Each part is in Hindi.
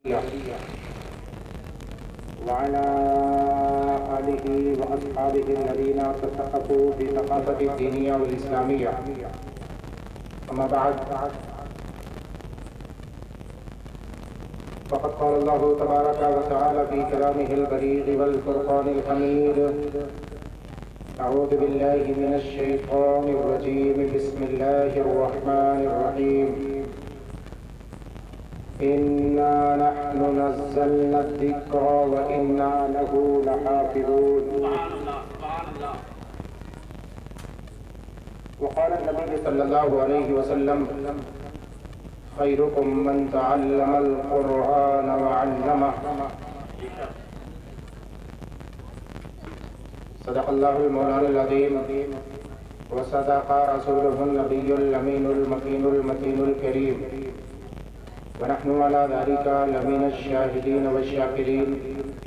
वअला आलिहि व अस्हाबिहि अल्लज़ीना तसक़फ़ू बिसक़ाफ़ति दीनिया वल इस्लामिया। अम्मा बअद, फ़क़द क़ाल अल्लाहु तबारक व तआला फ़ी कलामिहिल बलीग़ वल फ़ुरक़ानिल हमीद। अऊज़ु बिल्लाहि मिनश शैतानिर रजीम। बिस्मिल्लाहिर रहमानिर रहीम। इन्ना नहनु नज़्ज़लना ज़िक्र व इन्ना लहू लहाफ़िज़ून। वक़ाल नबी सल्लल्लाहु अलैहि वसल्लम खैरुकुम मन तअल्लमल क़ुरआन व अल्लमह। सदक़ल्लाहुल मौलानुल अज़ीम व सदक़ रसूलुहुन नबियुल अमीनुल मकीनुल मतीनुल करीम। वनहनु अला ज़ालिका लमिनश शाहिदीन व शाकिरीन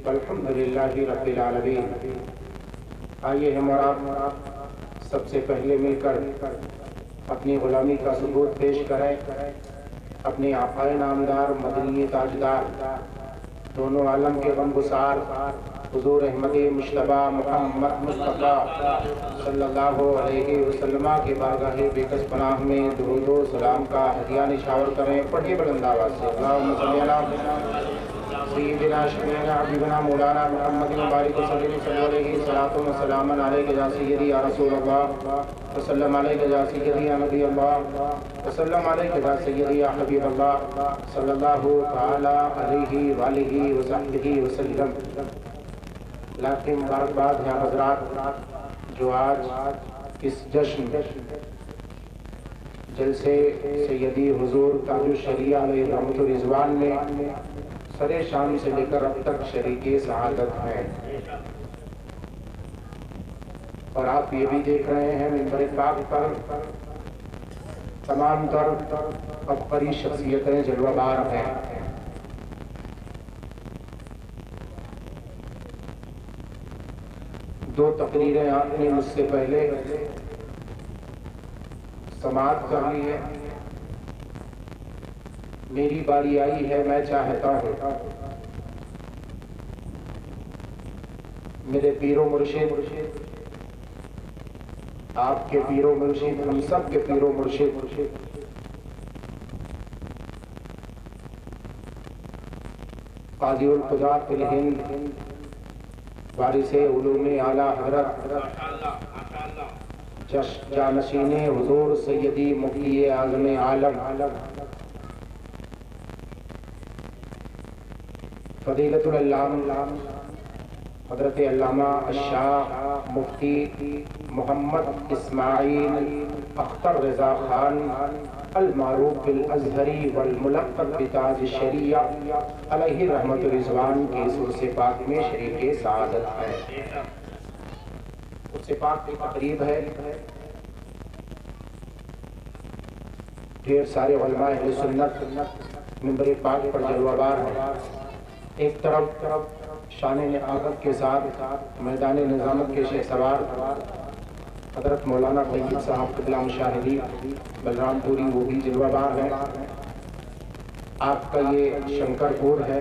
वल्हम्दुलिल्लाहि रब्बिल आलमीन। आइए हम और आप सबसे पहले मिलकर अपनी गुलामी का सबूत पेश करें अपने आक़ाए नामदार मदनी ताजदार दोनों आलम के गमगुसार हुज़ूर अहमद मुश्तबा मुहम्मद मुस्तफ़ा सल्लल्लाहु अलैहि वसल्लम के बारगाहे बेकस पनाह में दुरूद व सलाम का हदिया निशावर करें। पढ़िए बुलंद आवाज़ से अल्लाहुम्मा सल्ली अला सय्यिदिना शफ़ीना हबीबना मौलाना मुहम्मद बारिक सल्लल्लाहु अलैहि सलातो व सलामन अलैका या सय्यदी या रसूलल्लाह व सल्लम अलैका या सय्यदी या नबी अल्लाह व सल्लम अलैका या सय्यदी या हबीब अल्लाह सल्लल्लाहु तआला अलैहि व आलिहि व सहबिहि व सल्लम। लाखों मुबारकबाद हैं हज़रात, जो आज इस जश्न जलसे सैयदी हुजूर ताजुश शरिया में रहमतुर रिज़वान में सरे शाम से लेकर अब तक शरीके सआदत हैं। और आप ये भी देख रहे हैं मिंबर पाक पर तमाम तर अबकरी शख्सियतें जलवाबार हैं। दो तकरीरें आपने मुझसे पहले समाअत कर ली है। मेरी बारी आई है। मैं चाहता हूँ मेरे पीरो मुर्शिद, आपके पीरो मुर्शिद, हम सब के पीरो मुर्शिद काज़ी उल क़ुज़ात फिल हिंद वारिसे उलूमे आला हज़रत जानशीने हुज़ूर सैयदी मुफ़्ती आज़म आलम फ़ज़ीलतुल अल्लामा हज़रत अल्लामा अश-शाह मुफ्ती मोहम्मद इस्माइल अख्तर रज़ा खान अल-मारूफ बिल अज़हरी वल मुलक़्क़ब बिताज शरिया अलैहि रहमतुर रिज़वान के उर्से पाक में शरीके सआदत है। उर्से पाक की तक़रीब है। ढेर सारे उलमा अहले सुन्नत मिंबर पाक पर जलवाबार हैं। एक तरफ शान आगत के साथ मैदान निज़ामत के शेख सवार हज़रत मौलाना तय्यब साहब क़िबला मुशाहिदी बलरामपुरी, वो भी जलवाबार है। आपका ये शंकरपुर है।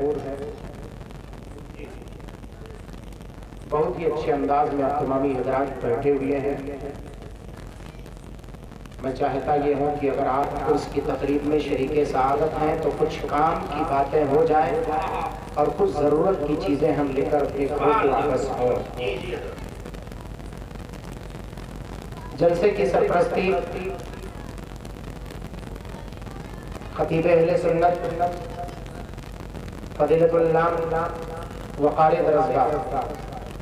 बहुत ही अच्छे अंदाज में आप तमामी हज़रात बैठे हुए हैं। मैं चाहता ये हूँ कि अगर आप उसकी तकरीब में शरीके सआदत हैं तो कुछ काम की बातें हो जाए और कुछ ज़रूरत की चीज़ें हम लेकर एक वापस हों। जलसे की सरपरस्ती खतीब अहले सुन्नत फ़ज़ीलतुल अल्लामा वक़ार दरसगाह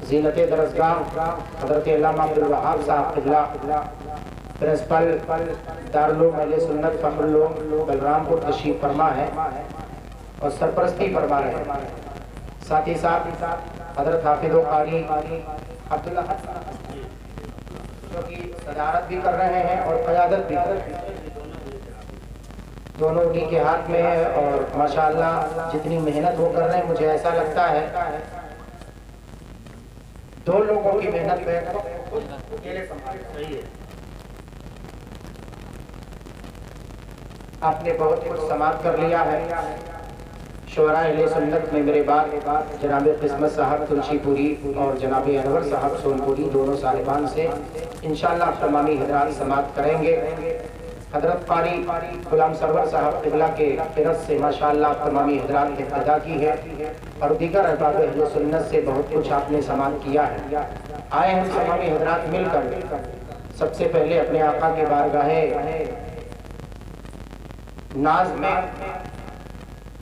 ज़ीनत दरसगाह हज़रत अल्लामा अब्दुल वहाब साहब क़िबला प्रिंसिपल दारुल उलूम अहले सुन्नत फ़खरुल उलूम बलरामपुर तशरीफ़ फरमा है और सरपरस्ती फरमा रहे हैं। साथ ही साथ हज़रत हाफिज़ व क़ारी अब्दुल्ला जो कि सदारत भी कर रहे हैं और क़यादत भी कर रहे हैं। दोनों उन्हीं के हाथ में है और माशाअल्लाह जितनी मेहनत वो कर रहे हैं, मुझे ऐसा लगता है दो लोगों की मेहनत पे अकेले संभाल रही है। आपने बहुत कुछ समाप्त कर लिया है। शुअरा अहले सुन्नत में मेरे बाद जनाब किस्मत साहब तुलसीपुरी और जनाब अनवर साहब सोनपुरी दोनों साहिबान से इंशाअल्लाह तमामी हजरात समाअत करेंगे। हजरत कारी गुलाम सरवर साहब क़िबला के क़िरत से माशाअल्लाह तमामी हजरात ने अदा की है और दीगर अहबाब अहले सुन्नत से बहुत कुछ आपने समाअत किया है। आए हम तमामी हजरात मिलकर सबसे पहले अपने आका के बारगाहे नाज में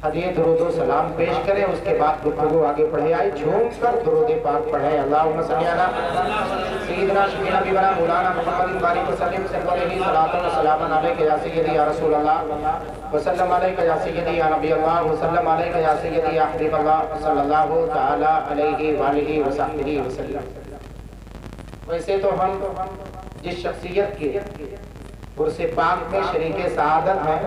हदिया दुरूद सलाम पेश करें, उसके बाद गुफ्तगू आगे बढ़े। आए झूम कर दुरूद पाक पढ़े। अल्लाहुम्मा सल्ली अला सय्यिदना शफीना बिना मौलाना मुहम्मद बारिक वसल्लम सल्लल्लाहु सलातन व सलामन अलैका या सय्यदी या रसूल अल्लाह व सल्लम अलैका या सय्यदी या नबी अल्लाह व सल्लम अलैका या सय्यदी या हबीब अल्लाह सल्लल्लाहु तआला अलैहि व आलिहि व सहबिहि वसल्लम। वैसे तो हम जिस शख्सियत के उर्से पाक में शरीके सआदत है,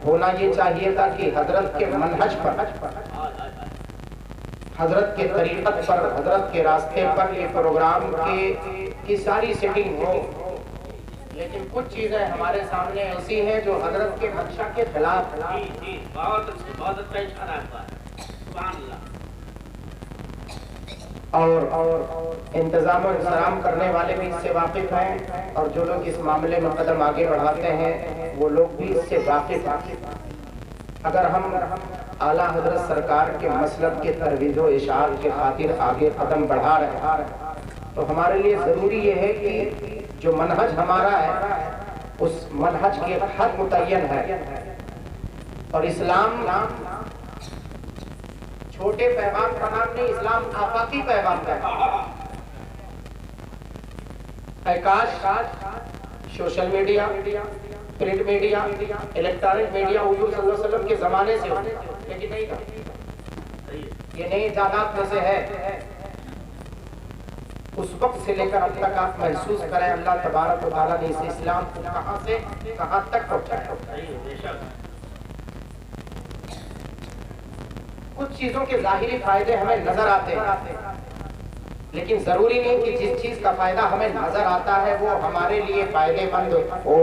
होना ये चाहिए था कि हजरत के मनहज पर, हजरत के तरीक़त पर, हजरत के रास्ते पर ये प्रोग्राम की सारी सेटिंग हो। लेकिन कुछ चीजें हमारे सामने ऐसी हैं जो हजरत के मंशा के खिलाफ है। और इंतजाम और इंतजाम करने वाले भी इससे वाकिफ हैं और जो लोग इस मामले में कदम आगे बढ़ाते हैं वो लोग भी इससे वाकिफ हैं। अगर हम आला हजरत सरकार के मसलब के तरवीज़ व इशाअत के खातिर आगे कदम बढ़ा रहे हैं तो हमारे लिए ज़रूरी ये है कि जो मनहज हमारा है उस मनहज के हद मुतय्यन है। और इस्लाम छोटे पैगाम का नाम नहीं, इस्लाम आफाकी पैगाम का है। आकाश social media, print media, electronic media हुजूर सल्लल्लाहु अलैहि वसल्लम के जमाने से, लेकिन नहीं था, ये नई इजादात में से है। उस वक्त से लेकर अब तक आप महसूस करें अल्लाह तबारक व तआला ने इस इस्लाम को कहां से कहां तक पहुंचाया। कुछ चीजों के जाहिरी फायदे हमें नजर आते हैं, लेकिन जरूरी नहीं कि जिस चीज का फायदा हमें नजर आता है वो हमारे लिए फायदेमंद हो।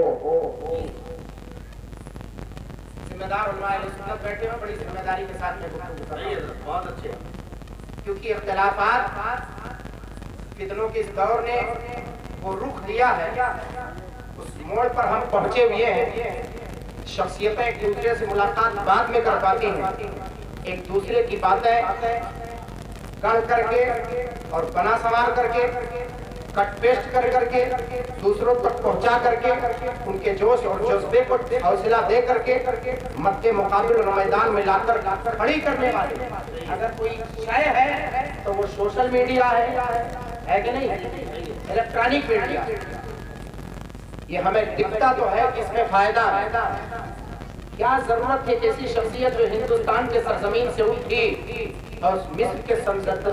जिम्मेदार उलमा अहले सुन्नत बैठे हो, बड़ी जिम्मेदारी के साथ में गुफ्तगू कर रहे हैं, बहुत अच्छे, क्योंकि इख्तिलाफात फितनों के इस दौर ने वो रुख लिया है, उस मोड़ पर हम पहुंचे हुए हैं। शख्सियतें एक दूसरे से मुलाकात बाद में कर पाती हैं, एक दूसरे की बातें गढ़ करके और बना संवार करके, कट पेस्ट कर करके दूसरों तक पहुंचा करके उनके जोश और जज्बे को हौसला दे करके मद्दे मुकाबिल मैदान में लाकर खड़ी करने वाले अगर कोई शय है तो वो सोशल मीडिया है कि नहीं, इलेक्ट्रॉनिक मीडिया। ये हमें दिखता तो है कि इसमें फायदा है। क्या जरूरत है कि ऐसी शख्सियत जो हिंदुस्तान के सरजमीन से उठी और मिस्र के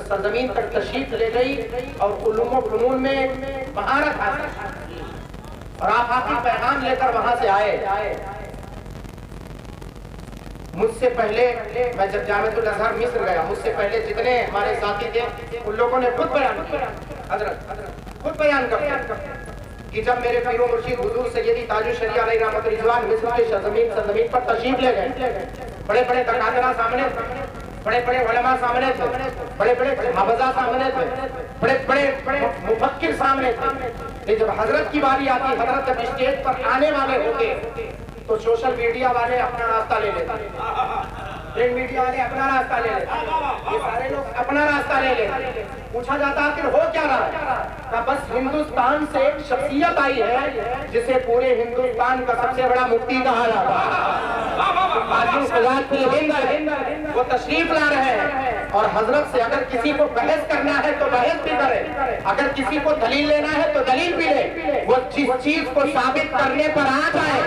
सरजमीन तक तशरीफ ले गई और उलूम व फनून में महारत हासिल और आफाकी पैगाम लेकर वहां से आए। मुझसे पहले मैं जब जामिअतुल अज़हर मिस्र गया, मुझसे पहले जितने हमारे साथी थे उन लोगों ने खुद बयान किया, हजरत खुद बयान करते कि जब मेरे पीरो मुर्शिद हुजूर सैयदी ताजुल शरिया अलैहि रहमत रिजवान मिस्र के सरजमीन पर तशरीफ ले गए, बड़े बड़े तकादरा सामने थे, बड़े बड़े उलमा सामने थे, बड़े बड़े हाफिज़ा सामने थे, बड़े बड़े मुफक्किर सामने थे। जब हजरत की बारी आती, हजरत जब स्टेज पर आने वाले होते तो सोशल मीडिया वाले अपना रास्ता ले लेते, प्रिंट मीडिया वाले अपना रास्ता ले लेते, ये सारे लोग अपना रास्ता ले लेते। पूछा जाता आखिर हो क्या रहा है? बस हिंदुस्तान से एक शख्सियत आई है जिसे पूरे हिंदुस्तान का सबसे बड़ा मुफ्ती कहा जाता है, वो तशरीफ ला रहे हैं और हजरत से अगर किसी को बहस करना है तो बहस भी करे, अगर किसी को दलील लेना है तो दलील भी ले। वो जिस चीज को साबित करने पर आ जाए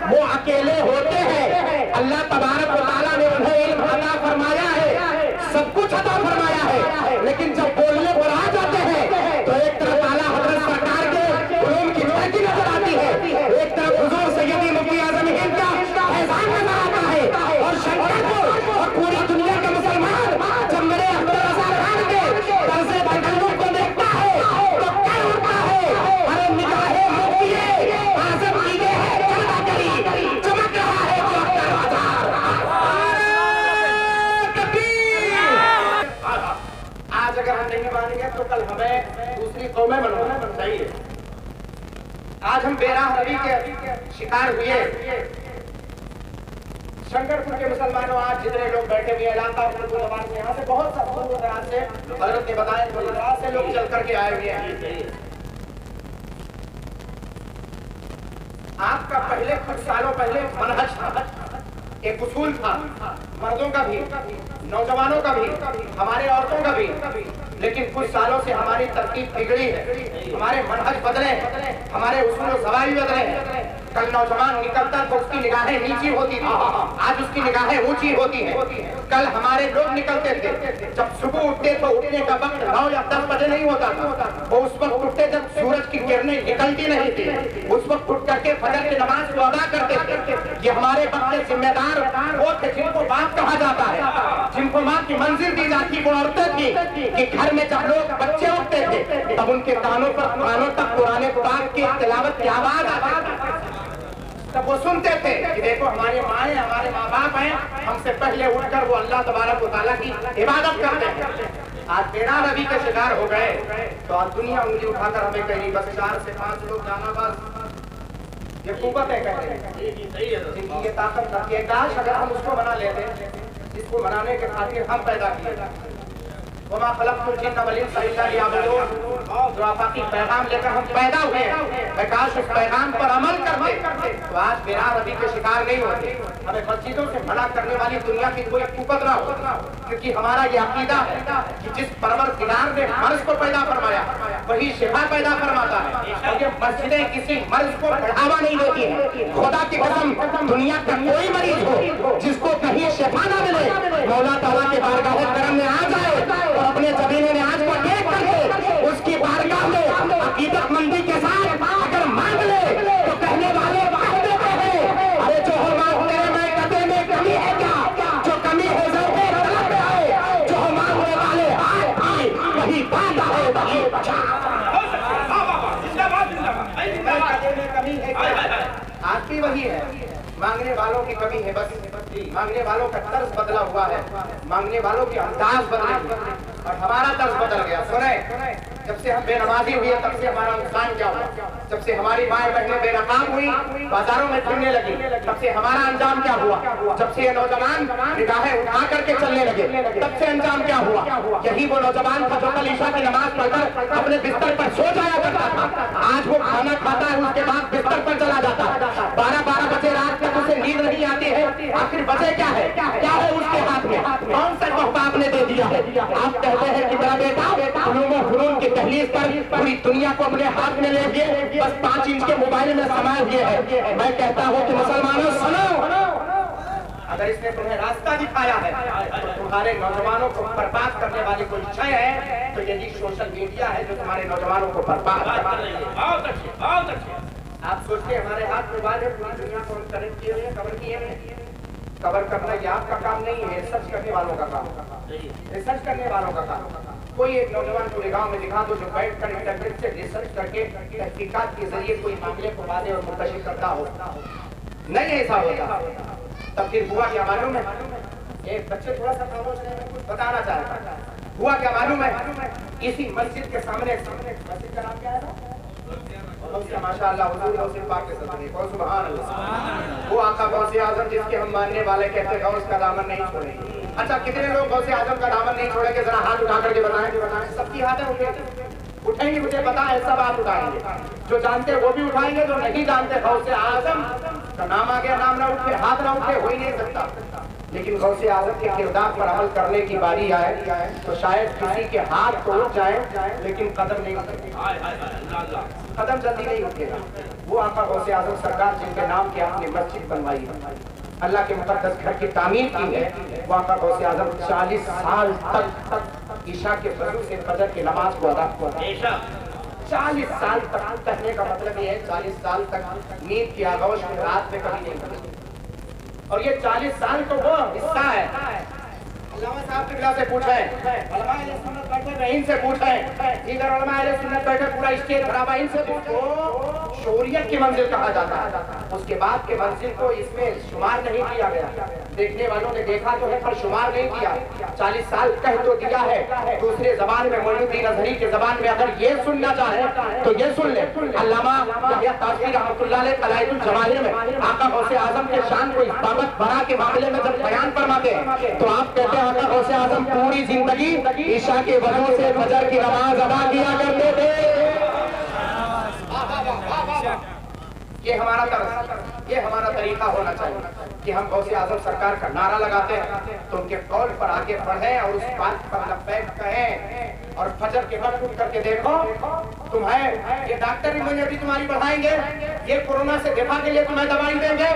वो अकेले होते हैं। अल्लाह तबारक व तआला ने उन्हें इल्म अता फरमाया है, सब कुछ अता फरमाया है, लेकिन जब बोलने पर आ जाते हैं तो एक तरफ आला हजरत सरकार के उलूम की तरक्की नजर आती है, एक तरफ हुजूर सैयदी मुफ्ती आज़म हिंद का फैज़ान नजर आता है और शंकर और पूरी दुनिया के मुसलमान जब मेरे अब्दुल रज़ाक खान के तर्ज़े तकल्लुम को देखता है तो क्या होता है? अरे निगाहे मुफ्ती आज़म की ये है चमक रहा है अगर हम नहीं मानेंगे तो कल हमें दूसरी कौमें बनवाना चाहिए। आज हम बेराह नबी के शिकार हुए। शंकरपुर के मुसलमानों, आज जितने लोग बैठे हुए इलाका से यहाँ से बहुत से हजरत ने बताया से लोग चल करके आए हुए हैं। आपका पहले कुछ सालों पहले मनहज था, एक उसूल था, मर्दों का भी, नौजवानों का भी, हमारे औरतों का भी, लेकिन कुछ सालों से हमारी तरकीब बिगड़ी है, हमारे मनहज बदले, हमारे उसूल ज़वाबित बदले हैं। कल नौजवान निकलता तो उसकी निगाहें नीची होती थी, आज उसकी निगाहें ऊंची होती हैं। कल हमारे लोग निकलते थे, जब सुबह उठते तो उठने का वक्त 9 या 10 बजे नहीं होता था, वो उस वक्त उठते जब सूरज की किरणें निकलती नहीं थी, उस वक्त उठ करके फजर की नमाज को अदा करते थे। ये हमारे वक्त के जिम्मेदार वो थे जिनको बाप कहा जाता है, जिनको माँ की मंजिल दी जाती, वो औरतें थी कि घर में जब लोग बच्चे उठते थे तब उनके कानों तक कुरान पाक की तिलावत की आवाज आती, तब वो सुनते थे कि देखो हमारे माँ हैं, हमारे माँ बाप हैं, हमसे पहले उठकर वो अल्लाह तबारक व तआला की इबादत करते हैं। आज बेरा नबी के शिकार हो गए तो आज दुनिया उंगली उठाकर हमें कह रही बस 4 से 5 लोग जाना, बस ये कुव्वत है, कह रहे जिनकी ये ताकत करती है। काश अगर हम उसको बना लेते, जिसको बनाने के खातिर हम पैदा किए, वमा खलक़तुल जिन्न वल इंसा इल्ला लियअबुदून, जो आफाकी पैगाम लेकर हम पैदा हुए हैं, काश उस पैगाम पर अमल करते तो आज बेरा नबी के शिकार नहीं होते। हमें मस्जिदों से भला करने वाली दुनिया की कोई कुव्वत ना हो, क्योंकि हमारा ये अकीदा है कि जिस परवरदिगार ने मर्ज को पैदा फरमाया वही शिफा पैदा फरमाता है, और ये मस्जिदें किसी मर्ज को बढ़ावा नहीं देती हैं। खुदा की कसम, दुनिया का कोई मरीज हो जिसको कहीं शिफा ना मिले, मौला ताला के बारगाह करम में आ जाए और अपने जमीन में आज को टेक करके उसकी बारगाह में अकीदतमंदी के साथ अगर मांग ले तो कहने वाले वादे हैं, अरे जो हो मांगते में कदे में कमी है क्या, जो कमी है ज़ौक़े तलब में आए, जो हो मांगने वाले आए वही वादा है, वही बचा। कमी है क्या? आज भी वही है, मांगने वालों की कमी है, बस मांगने वालों का तर्ज बदला हुआ है, मांगने वालों के अंदाज बदले और हमारा तर्ज बदल गया। सुने, जब से हम बेनमाजी हुए तब से हमारा नुकसान क्या हुआ, जब से हमारी माएँ बहनें बेनकाम हुई, बाजारों में फिरने लगी, तब से हमारा अंजाम क्या हुआ, जब से ये नौजवान निगाहें उठा करके चलने लगे तब से अंजाम क्या हुआ। यही वो नौजवान था जो कल ईशा की नमाज पढ़कर अपने बिस्तर पर सो जाया करता था, आज वो खाना खाता है उसके बाद बिस्तर पर चला जाता है, 12-12 बजे रात तक उसे नींद नहीं आती है। आखिर वजह क्या है, क्या है उसके हाथ में, कौन सा तोहफा आपने दे दिया है। आप कहते हैं कि मेरा बेटा उलूम व फुनून की दहलीज पर पूरी दुनिया को अपने हाथ में ले लिए बस 5 इंच के मोबाइल में समाये हुए है। मैं कहता हूँ कि मुसलमानों सुनो, अगर इसने तुम्हें रास्ता दिखाया है तो तुम्हारे नौजवानों को बर्बाद करने वाली कोई शय है तो यही सोशल मीडिया है जो तुम्हारे नौजवानों को बर्बाद कर रही है। बहुत अच्छे, बहुत अच्छे। आप सोचते हमारे हाथ में बात है, पूरी दुनिया को हम कनेक्ट किए हुए, कवर किए हैं। कवर करना ये आपका काम नहीं है, रिसर्च करने वालों का काम, रिसर्च करने वालों का काम। कोई एक नौजवान पूरे गांव में दिखा दो जो बैठ कर इंटरनेट से रिसर्च करके तहकीकात के जरिए कोई मामले को वादे और मुंतशिर करता हो, नहीं ऐसा होता। तब फिर हुआ क्या मालूम है, एक बच्चे थोड़ा सा खामोश रहे, कुछ बताना चाहता, हुआ क्या मालूम है, इसी मस्जिद के सामने, मस्जिद का नाम क्या है माशाअल्लाह, हुजूर गौसे पाक के सदक़े, सुभान अल्लाह, वो आका गौसे आज़म जिसके हम मानने वाले कहते हैं गौस का दामन नहीं छोड़ेंगे। अच्छा, कितने लोग गौसे आज़म का दामन नहीं छोड़ेंगे, जरा हाथ उठा करके बताएं। सबकी हाथें उठेंगी, मुझे पता है सब हाथ उठाएंगे, जो जानते हैं वो भी उठाएंगे, जो नहीं जानते गौसे आज़म का नाम आ गया, नाम ना उठे, हाथ ना उठे, हो ही नहीं सकता। लेकिन गौसे आज़म के किरदार पर अमल करने की बारी आए तो शायद किसी के हाथ तो उठ जाए लेकिन कदम नहीं उठेगा, कदम जल्दी नहीं उठेगा। वो आका गौसे आज़म सरकार जिनके नाम की आपने मस्जिद बनवाई है, अल्लाह के मुक़द्दस घर की तामीर की है, वो आका गौसे आज़म 40 साल तक ईशा के वज़ू से फजर की नमाज को अदा किया। 40 साल तक, कहने का मतलब ये है 40 साल तक नींद की आगोश में रात में कभी नहीं बनी। और ये 40 साल तो वो हिस्सा है, अल्लामा साहब किबला से पूछें, उलमा अहले सुन्नत बैठे रहीम से पूछें, इधर उलमा अहले सुन्नत बैठे पूरा स्टेज भरा हुआ, इनसे पूछो शोरियत की मंजिल कहा जाता है, उसके बाद के मंजिल को इसमें शुमार नहीं किया गया। देखने वालों ने देखा तो है पर शुमार नहीं किया। 40 साल कह तो दिया है दूसरे जबान में, मोइनुद्दीन अजहरी के जबान में। अगर ये सुनना चाहे तो ये सुन ले। अल्लामा यहया ताजवी रहमतुल्लाह अलैह कलाइदुल जवाहिर में आका गौसे आजम के शान को इस्ताबत बरा के मामले में जब बयान फरमाते हैं तो आप कहते हैं आका गौसे आजम पूरी जिंदगी ईशा के वजह से फजर की नमाज अदा किया करते थे। ये हमारा तरफ, ये हमारा तरीका होना चाहिए कि हम गौसे आजम सरकार का नारा लगाते हैं तो उनके कौल पर आगे बढ़े और उस बात पर लब्बैक कहें। और फजर के वक्त उठ करके देखो तुम्हें ये डॉक्टर इम्यूनिटी तुम्हारी बढ़ाएंगे, ये कोरोना से दिफा के लिए तुम्हें दवाई देंगे,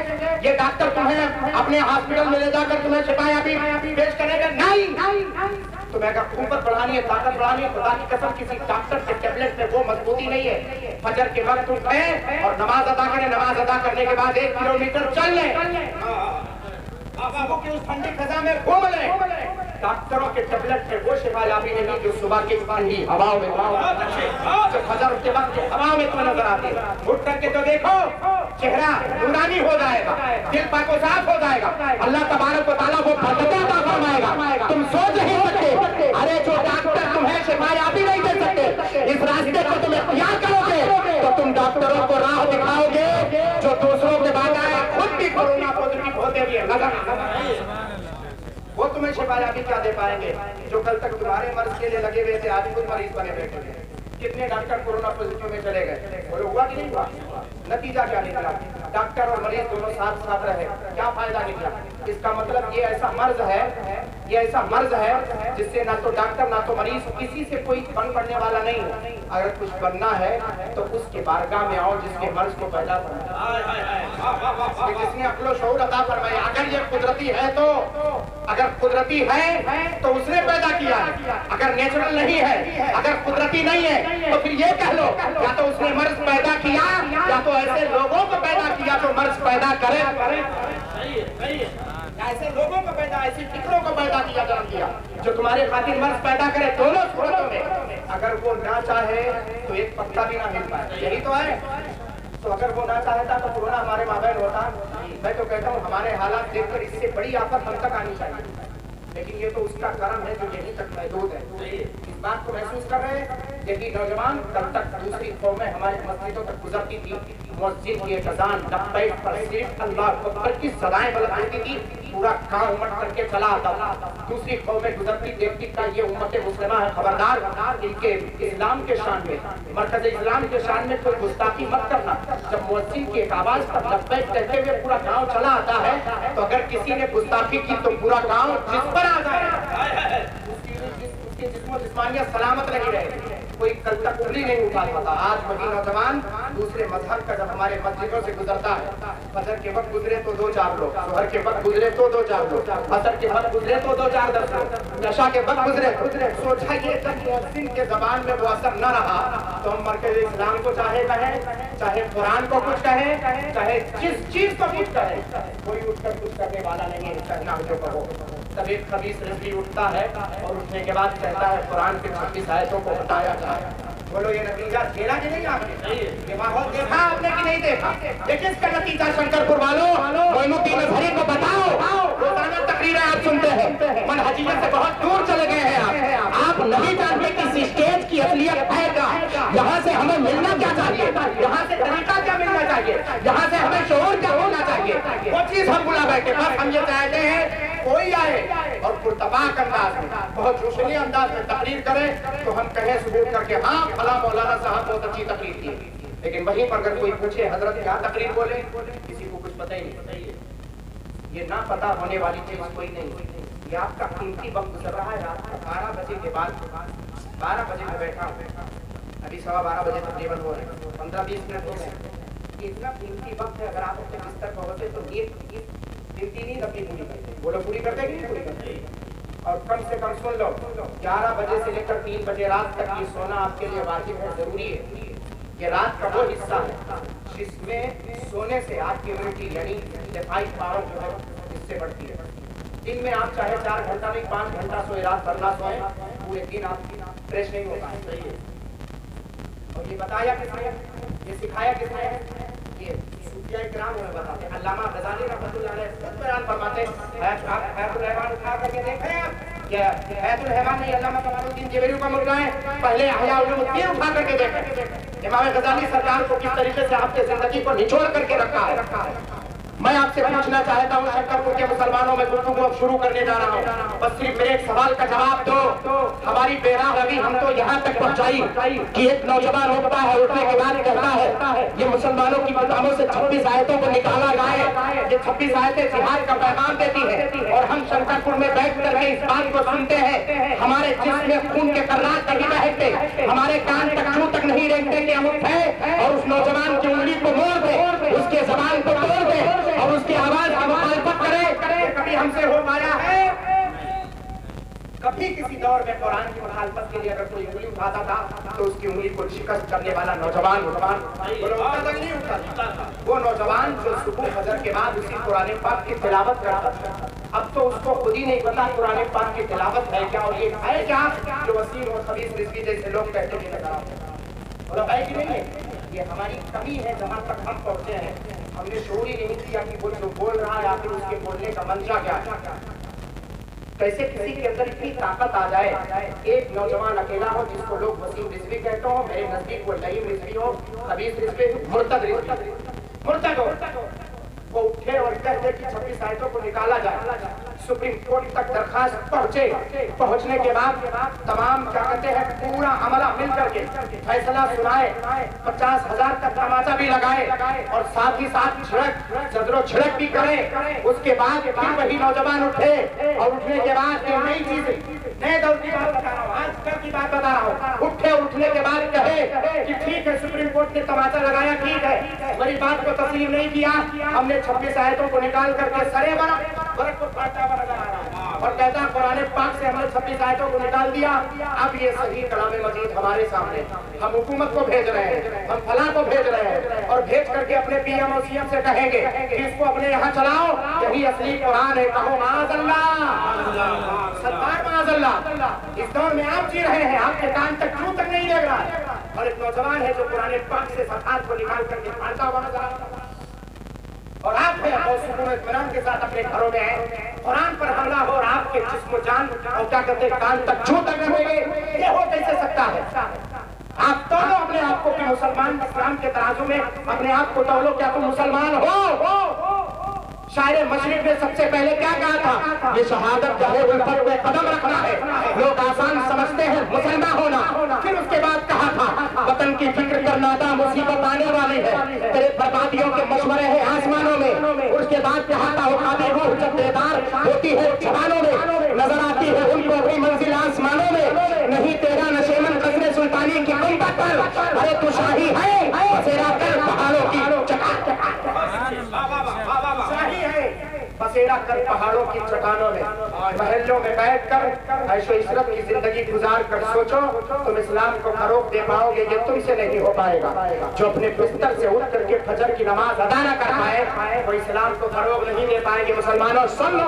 ये डॉक्टर तुम्हें अपने हॉस्पिटल में ले जाकर तुम्हें शिफायाबी पेश करेंगे। नहीं, तुम्हें अगर कुव्वत बढ़ानी है, ताकत बढ़ानी है, खुदा की कसम किसी डॉक्टर के टैबलेट में वो मजबूती नहीं है। फजर के वक्त उठे और नमाज अदा करें, नमाज अदा करने के बाद 1 किलोमीटर चल लें, की उस ठंडी खजा में घूम लें। डॉक्टरों के टैबलेट में वो शिफायाबी नहीं जो सुबह की ठंडी हवाओं में, जो फजर के वक्त हवाओं में तुम्हें नजर आती है। उठ करके तो देखो चेहरा नूरानी हो जाएगा, दिल पाको साफ हो जाएगा, अल्लाह तबारक व तआला वो बरकत अता फरमाएगा। तुम सोच नहीं सकते, अरे जो डॉक्टर तुम्हें शिफायाबी नहीं दे सकते, इस रास्ते को तुम इख्तियार करोगे तो तुम डॉक्टरों को राह दिखाओगे जो दूसरों के बजाय खुद भी कोरोना पॉजिटिव होते हुए नजर वो तुम्हें शिफायाबी क्या दे पाएंगे। जो कल तक तुम्हारे मर्ज के लिए लगे हुए थे आज खुद मरीज बने बैठे थे। कितने डॉक्टर कोरोना पॉजिटिव में चले गए, बोले हुआ कि नहीं हुआ? नतीजा क्या निकला? डॉक्टर और मरीज दोनों साथ साथ रहे, क्या फायदा निकला? इसका मतलब ये ऐसा मर्ज है, ये ऐसा मर्ज है जिससे ना तो डॉक्टर ना तो मरीज किसी से कोई बन पड़ने वाला नहीं है। अगर कुछ बनना है तो उसके बारगाह में आओ जिसके मर्ज को पैदा फरमाया, जिसने अक्ल शऊर अता फरमाया। अगर ये कुदरती है तो, अगर कुदरती है तो उसने पैदा किया, अगर नेचुरल नहीं है, अगर कुदरती नहीं है तो फिर ये कह लो या तो उसने मर्ज पैदा किया या तो ऐसे लोगों को पैदा किया जो मर्ज पैदा करे। ऐसे लोगों को पैदा, ऐसी फिक्रों को पैदा किया, जन्म दिया जो तुम्हारे खातिर मर्ज पैदा करे। दोनों सूरतों में अगर वो ना चाहे तो एक पत्ता भी ना मिल पाए, यही तो है। तो अगर वो ना चाहता तो कोरोना हमारे माबैन होता। मैं तो कहता हूँ हमारे हालात देखकर इससे बड़ी आफत हम तक आनी चाहिए, लेकिन ये तो उसका कर्म है जो यहीं तक महदूद है। इस बात को महसूस कर रहे हैं। यही नौजवान कल तक दूसरी कौमें हमारे मस्जिदों तक गुजरती थी, मस्जिद की अज़ान लब्बैक पर सिर्फ अल्लाह अकबर की सदाएं बुलंद होती थी, पूरा गांव उमड़ करके चला आता था। दूसरी कौमें गुजरती देखती था ये उम्मत मुस्लिमा है, खबरदार इनके इस्लाम के शान में, मरकज़ इस्लाम के शान में कोई गुस्ताखी मत करना। जब मुअज्जिन की एक आवाज पर लब्बैक कहते हुए पूरा गांव चला आता है तो अगर किसी ने गुस्ताखी की तो पूरा गांव जिस पर आ जाए, उसकी जिस्मानियत सलामत नहीं रहेगी, कोई कल तक उंगली नहीं उठा पाता। आज वही नौजवान दूसरे मजहब का जब हमारे मस्जिदों से गुजरता है, फजर के वक्त गुजरे तो 2-4 लोग, जोहर के वक्त गुजरे तो 2-4 लोग, असर के वक्त गुजरे तो 2-4-10 लोग, नशा के वक्त गुजरे। सोचा ये जब मुअज्जिन के जबान में वो असर न रहा तो हम मरकज़ इस्लाम को चाहे कहें, चाहे कुरान को कुछ कहें, चाहे जिस चीज को कुछ कहें, कोई उठकर कुछ करने वाला नहीं है। कहना जो कहो तब एक खबीस रिजवी उठता है और उठने के बाद कहता है कुरान के 26 आयतों को हटाया जाए। बोलो ये नतीजा देखा कि नहीं आपने? ये माहौल देखा आपने कि नहीं देखा? ये किसका नतीजा? शंकरपुर वालों, मोइनुद्दीन अजहरी को बताओ। रोजाना तकरीरें आप सुनते हैं, मनहजियत से बहुत दूर चले गए हैं आप नहीं जानते कि इस स्टेज की असलियत है क्या, यहाँ से हमें मिलना क्या चाहिए, यहाँ से तरीका क्या मिलना चाहिए, यहाँ से हमें शऊर क्या होना चाहिए, वो चीज हम बुला बैठे। बस हम ये चाहते हैं कोई आए और पुरतबाक अंदाज में, बहुत जोशीले अंदाज में तकरीर करे तो हम कहें सबूत करके हाँ फला मौलाना साहब बहुत अच्छी तकरीर की। लेकिन वहीं पर अगर कोई पूछे हजरत क्या तकरीर बोले, किसी को कुछ पता ही नहीं। ये ना पता होने वाली चीज कोई नहीं। ये आपका कीमती वक्त गुजर रहा है रात को 12 बजे के बाद, 12 बजे में बैठा अभी 12:15 बजे तकरीबन हो रहे हैं, 15-20 मिनट हो गए। इतना कीमती वक्त है, अगर आप अपने बिस्तर पर होते तो गिनती नहीं अपनी पूरी करते। बोलो पूरी करते कि नहीं पूरी करते? और कम से कम सुन लो 11 बजे से लेकर 3 बजे रात तक ये सोना आपके लिए वाजिब है, जरूरी है। ये रात का वो हिस्सा है जिसमें सोने से आपकी इम्यूनिटी यानी दिफाई पावर जो है इससे बढ़ती है। दिन में आप चाहे 4 घंटा नहीं 5 घंटा सोए, रात भर ना सोए, पूरे दिन आप फ्रेश नहीं हो पाए। और ये बताया किसने, ये सिखाया किसने? ये औलिया किराम हमें बताते हैं। अल्लामा गज़ाली रहमतुल्लाह अलैह खुद बयान फरमाते हैं, हैतुल रहमान उठा करके देखें आप, क्या हैतुल रहमान नहीं अल्लामा कमालुद्दीन ज़ुबैरी का मुर्गा है, पहले अहया उलूमुद्दीन उठा करके देखें इमाम गज़ाली सरकार को किस तरीके से आपके जिंदगी को निचोड़ करके रखा है। मैं आपसे पूछना चाहता हूँ शक्करपुर के मुसलमानों में गुफ्तगू अब शुरू करने जा रहा हूँ, बस सिर्फ मेरे एक सवाल का जवाब दो। हमारी बेरा रवि हम तो यहाँ तक पहुँचाई कि एक नौजवान उठता है, उठने के बाद कहता है ये मुसलमानों की किताबों से 26 आयतों को निकाला गया, ये 26 आयतें जिहाद का पैगाम देती है और हम शंकरपुर में बैठ करके इस बात को सुनते हैं। हमारे जिस्म में खून के कर्रात नहीं बहते, हमारे कान तक छू तक नहीं रेंगते कि हम उठे और उस नौजवान की उंगली को मोड़ दे, उसके जबान को तोड़ दे और उसकी आवाज की मुखालफत करे। कभी हमसे हो पाया है? कभी किसी दौर में कुरान की मुखालफत के लिए अगर कोई उंगली उठाता था तो उसकी उंगली को शिकस्त करने वाला नौजवान नहीं उठता था। वो नौजवान जो सुबह फजर के बाद उसी कुरान पाक की तिलावत करता था, अब तो उसको खुद ही नहीं पता कुरान पाक की तिलावत है क्या और ये है क्या जो वसीम और खबीस रिज़वी जैसे लोग कहते हैं और है कि नहीं है। ये हमारी कमी है, जहाँ तक हम पहुँचे हैं हमने शोर ही नहीं किया कि वो जो बोल रहा है आखिर उसके बोलने का मंशा क्या है। कैसे किसी के अंदर इतनी ताकत आ जाए, एक नौजवान अकेला हो जिसको लोग वसीम रिज़वी कहते हो, मेरे नजदीक वो लईम रिज़वी हो, खबीस रिज़वी, मुर्तद हो, वो उठे और कहते कि 26 आयतों को निकाला जाए। सुप्रीम कोर्ट तक दरखास्त पहुंचने के बाद तमाम क्या कहते हैं पूरा अमला मिल करके फैसला सुनाए, 50,000 का तमाचा भी लगाए और साथ ही साथ जदरो छिड़क भी करे। उसके बाद फिर वही नौजवान उठे और उठने के बाद नई चीज नए दौर की बात बता रहा हूँ, आजकल की बात बता रहा हूँ। उठने के बाद कहे कि ठीक है सुप्रीम कोर्ट ने तमाचा लगाया, ठीक है, मेरी बात को तस्लीम नहीं किया, हमने 26 आयतों को निकाल करके सरे बरक को फाटा नजर आ रहा है और कहता कुरान पाक से हमने 26 आयतों को निकाल दिया। अब ये सही कलाम मजीद हमारे सामने, हम हुकूमत को भेज रहे हैं, हम फलां को भेज रहे हैं और भेज करके अपने पीएम और सीएम से कहेंगे कि इसको अपने यहाँ चलाओ, यही असली कुरान है। कहो माअज़ल्लाह, सरकार माअज़ल्लाह। इस दौर में आप जी रहे हैं, आपके कान तक छू तक नहीं लग रहा है और एक नौजवान है जो कुरान पाक से सफात को निकाल करके फाड़ता हुआ नजर आ रहा है और आप बहुत सुकून इत्मीनान के साथ अपने घरों में हैं, कुरान पर हमला हो और आपके जिस्म जान और क्या कहते हैं कान तक छू तक रहेंगे, ये हो कैसे सकता है? आप तौलो अपने आप को कि मुसलमान इस्लाम के तराजू में अपने आप को तौलो, क्या तुम मुसलमान हो? शायर मशरिक ने सबसे पहले क्या कहा था? ये शहादत चाहे उल्फत में कदम रखना है, लोग आसान समझते हैं मुसलमान होना। फिर उसके बाद कहा था वतन की फिक्र करना था, मुसीबत आने वाली है, तेरे बर्बादियों के मशवरे हैं आसमानों में। उसके बाद कहा था उठाते हो जब बेदार होती है जवानों में, नजर आती है उनको अपनी मंजिल आसमानों में, नहीं तेरा नशेमन कजरे सुल्तानी की गुंबद पर, अरे तू शाही है बसेरा कर पहाड़ों की बसेरा कर पहाड़ों की चट्टानों में, महलों में बैठकर ऐशो इशरत की जिंदगी गुजार कर सोचो तुम इस्लाम को फरोग दे पाओगे, ये तुमसे नहीं हो पाएगा। जो अपने बिस्तर से उठ करके फजर की नमाज अदा न कर पाए वो इस्लाम को फरोग नहीं दे पाएंगे। मुसलमानों सुन लो,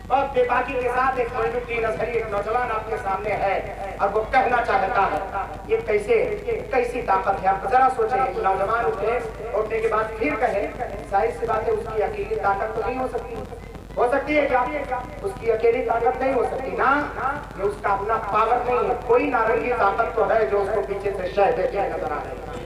और बेबाकी के साथ एक मोइनुद्दीन अजहरी एक नौजवान आपके सामने है और वो कहना चाहता है ये कैसी ताकत है। आप जरा सोचें, एक नौजवान उठने के बाद फिर कहे, जाहिर सी बात है उसकी अकेली ताकत तो नहीं हो सकती है क्या? उसकी अकेली ताकत नहीं हो सकती ना, ये उसका अपना पावर नहीं है। कोई नारंगी ताकत तो है जो उसको पीछे से शह देते नजर आ रहे हैं,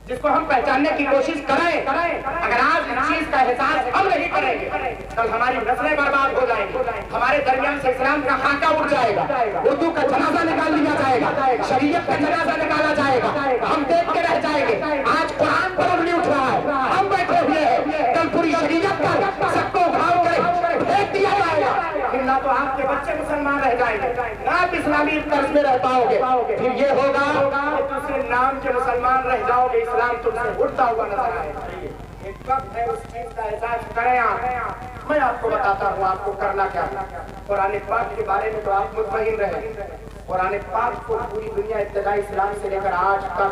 जिसको हम पहचानने की कोशिश करें। अगर आज इस चीज का एहसास हम नहीं करेंगे कल हमारी नस्लें बर्बाद हो जाएंगी, हमारे दरमियान से इस्लाम का खाका उठ जाएगा, उर्दू का जनाजा निकाल लिया जाएगा, शरीयत का जनाजा निकाला जाएगा, हम देख के रह जाएंगे। आज कुरान पर उंगली उठ रहा है, हम बैठे हुए हैं, कल पूरी शरीयत का सबको उठाओ कर फेंक दिया जाएगा। फिर ना तो आपके बच्चे मुसलमान रह जाएंगे, ना आप इस्लामी तर्ज में रह पाओगे, फिर ये होगा दूसरे नाम के मुसलमान रह जाओगे, इस्लाम तुमसे उठता हुआ नजर आएगा। एक वक्त है, उस चीज का एहसास करें आप। मैं आपको बताता हूँ आपको करना क्या है। कुरान पाक के बारे में तो आप मुतमईन रहे, कुरान पाक को पूरी दुनिया इब्तिदाई इस्लाम से लेकर आज तक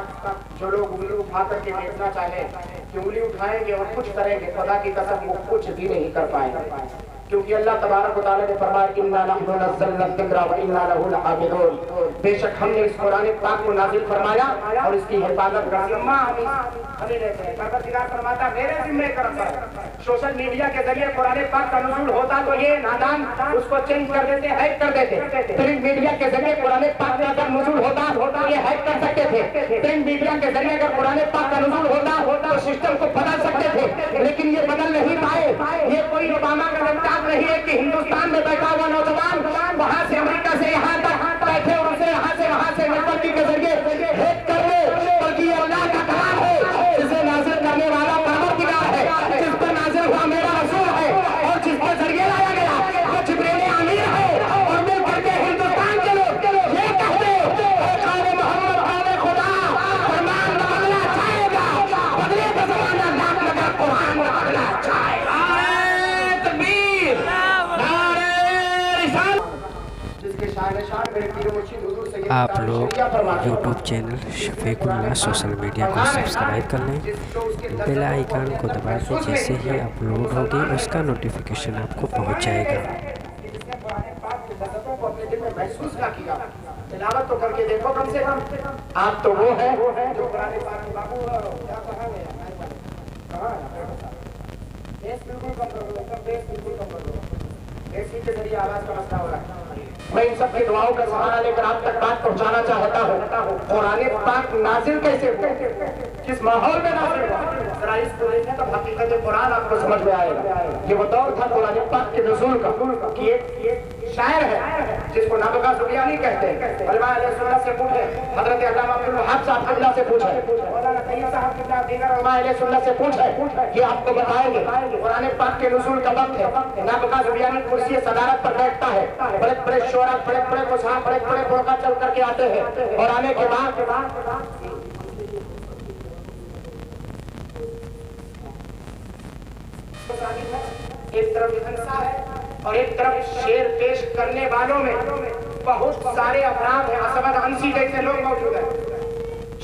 जो लोग उंगली उठा करके देखना चाहे कि उंगली उठाएंगे और कुछ करेंगे, खुदा की कसम वो कुछ भी नहीं कर पाएंगे, क्योंकि अल्लाह तबारक व तआला ने फरमाया इन्ना नहनु नज़्ज़लना ज़िक्रा व इन्ना लहु लहाफ़िज़ून, बेशक हमने इस कुरान पाक को नाज़िल फरमाया और इसकी हिफाजत करनी है। परवरदिगार फरमाता मेरे जिम्मे करम पर सोशल मीडिया के जरिए कुरान पाक का नुज़ूल होता तो ये नादान उसको चेंज कर देते, हैक कर देते। प्रिंट मीडिया के जरिए कुरान पाक का अगर नुज़ूल होता तो ये हैक कर सकते थे। प्रिंट मीडिया के जरिए अगर कुरान पाक का नुज़ूल होता तो सिस्टम को बदल सकते थे, लेकिन ये बदल नहीं पाए। ये कोई ओबामा का लैपटॉप नहीं है कि हिंदुस्तान में बैठा हुआ नौजवान वहां से अमेरिका से यहाँ तक बैठे और उसे यहाँ से वहां से नेटवर्किंग के जरिए हैक कर ले, बल्कि ये अल्लाह का कलाम है, इसे नाज़िल करने वाला परवरदिगार है, जिस पर नाज़िल हुआ मेरा रसूल है और जिस पर जरिए लाया गया वो जिब्रील अमीर है। और मिल करके हिंदुस्तान के लोग ये कहते हैं मोहम्मद आले खुदा फरमान बदलना चाहेगा, बदले का जमाना लाख लगा कुरान बदलना चाहेगा। तकबीर नारे रिसालत। आप लोग YouTube channel Shafiqullah social media को सब्सक्राइब कर लें, बेल आइकन को दबा दें, जैसे ही अपलोड होगी उसका नोटिफिकेशन आपको पहुंच जाएगा। तिलावत तो करके देखो कम से कम। आप तो वो है जो कुरान पाक में बाबू क्या कहा गया, बेस बिल्कुल कम कर दो, बेस बिल्कुल कम कर दो, बेस के जरिए आवाज का मसला हो रहा है। मैं इन सब की दुआओं का सहारा लेकर आप तक बात पहुंचाना चाहता हूँ। कुरान पाक नाजिल कैसे हुआ, किस माहौल में नाजिल हुआ, जरा इसको देखें तो हकीकत कुरान आपको समझ में आएगा। ये वो दौर था कुरान पाक के नुज़ूल का कि एक शायर है जिसको नाबगा ज़ुबियानी कहते हैं। अल्लामा अलैहिस्सलाम से पूछे, हजरत अल्लामा अब्दुल वहाब साहब किबला से पूछे, मौलाना तैयब साहब किबला, दीगर उलमा अलैहिस्सलाम से पूछे, ये आपको बताएंगे कुरान पाक के नुज़ूल का वक्त है। नाबगा ज़ुबियानी कुर्सी सदारत पर बैठता है, बड़े बड़े शोरा, बड़े बड़े मुसहाफ, बड़े बड़े बुरका चल करके आते हैं और आने के बाद एक तरफ हिंसा है और एक तरफ शेर पेश करने वालों में बहुत सारे अपराध हैं। असद अंसी जैसे लोग मौजूद हैं,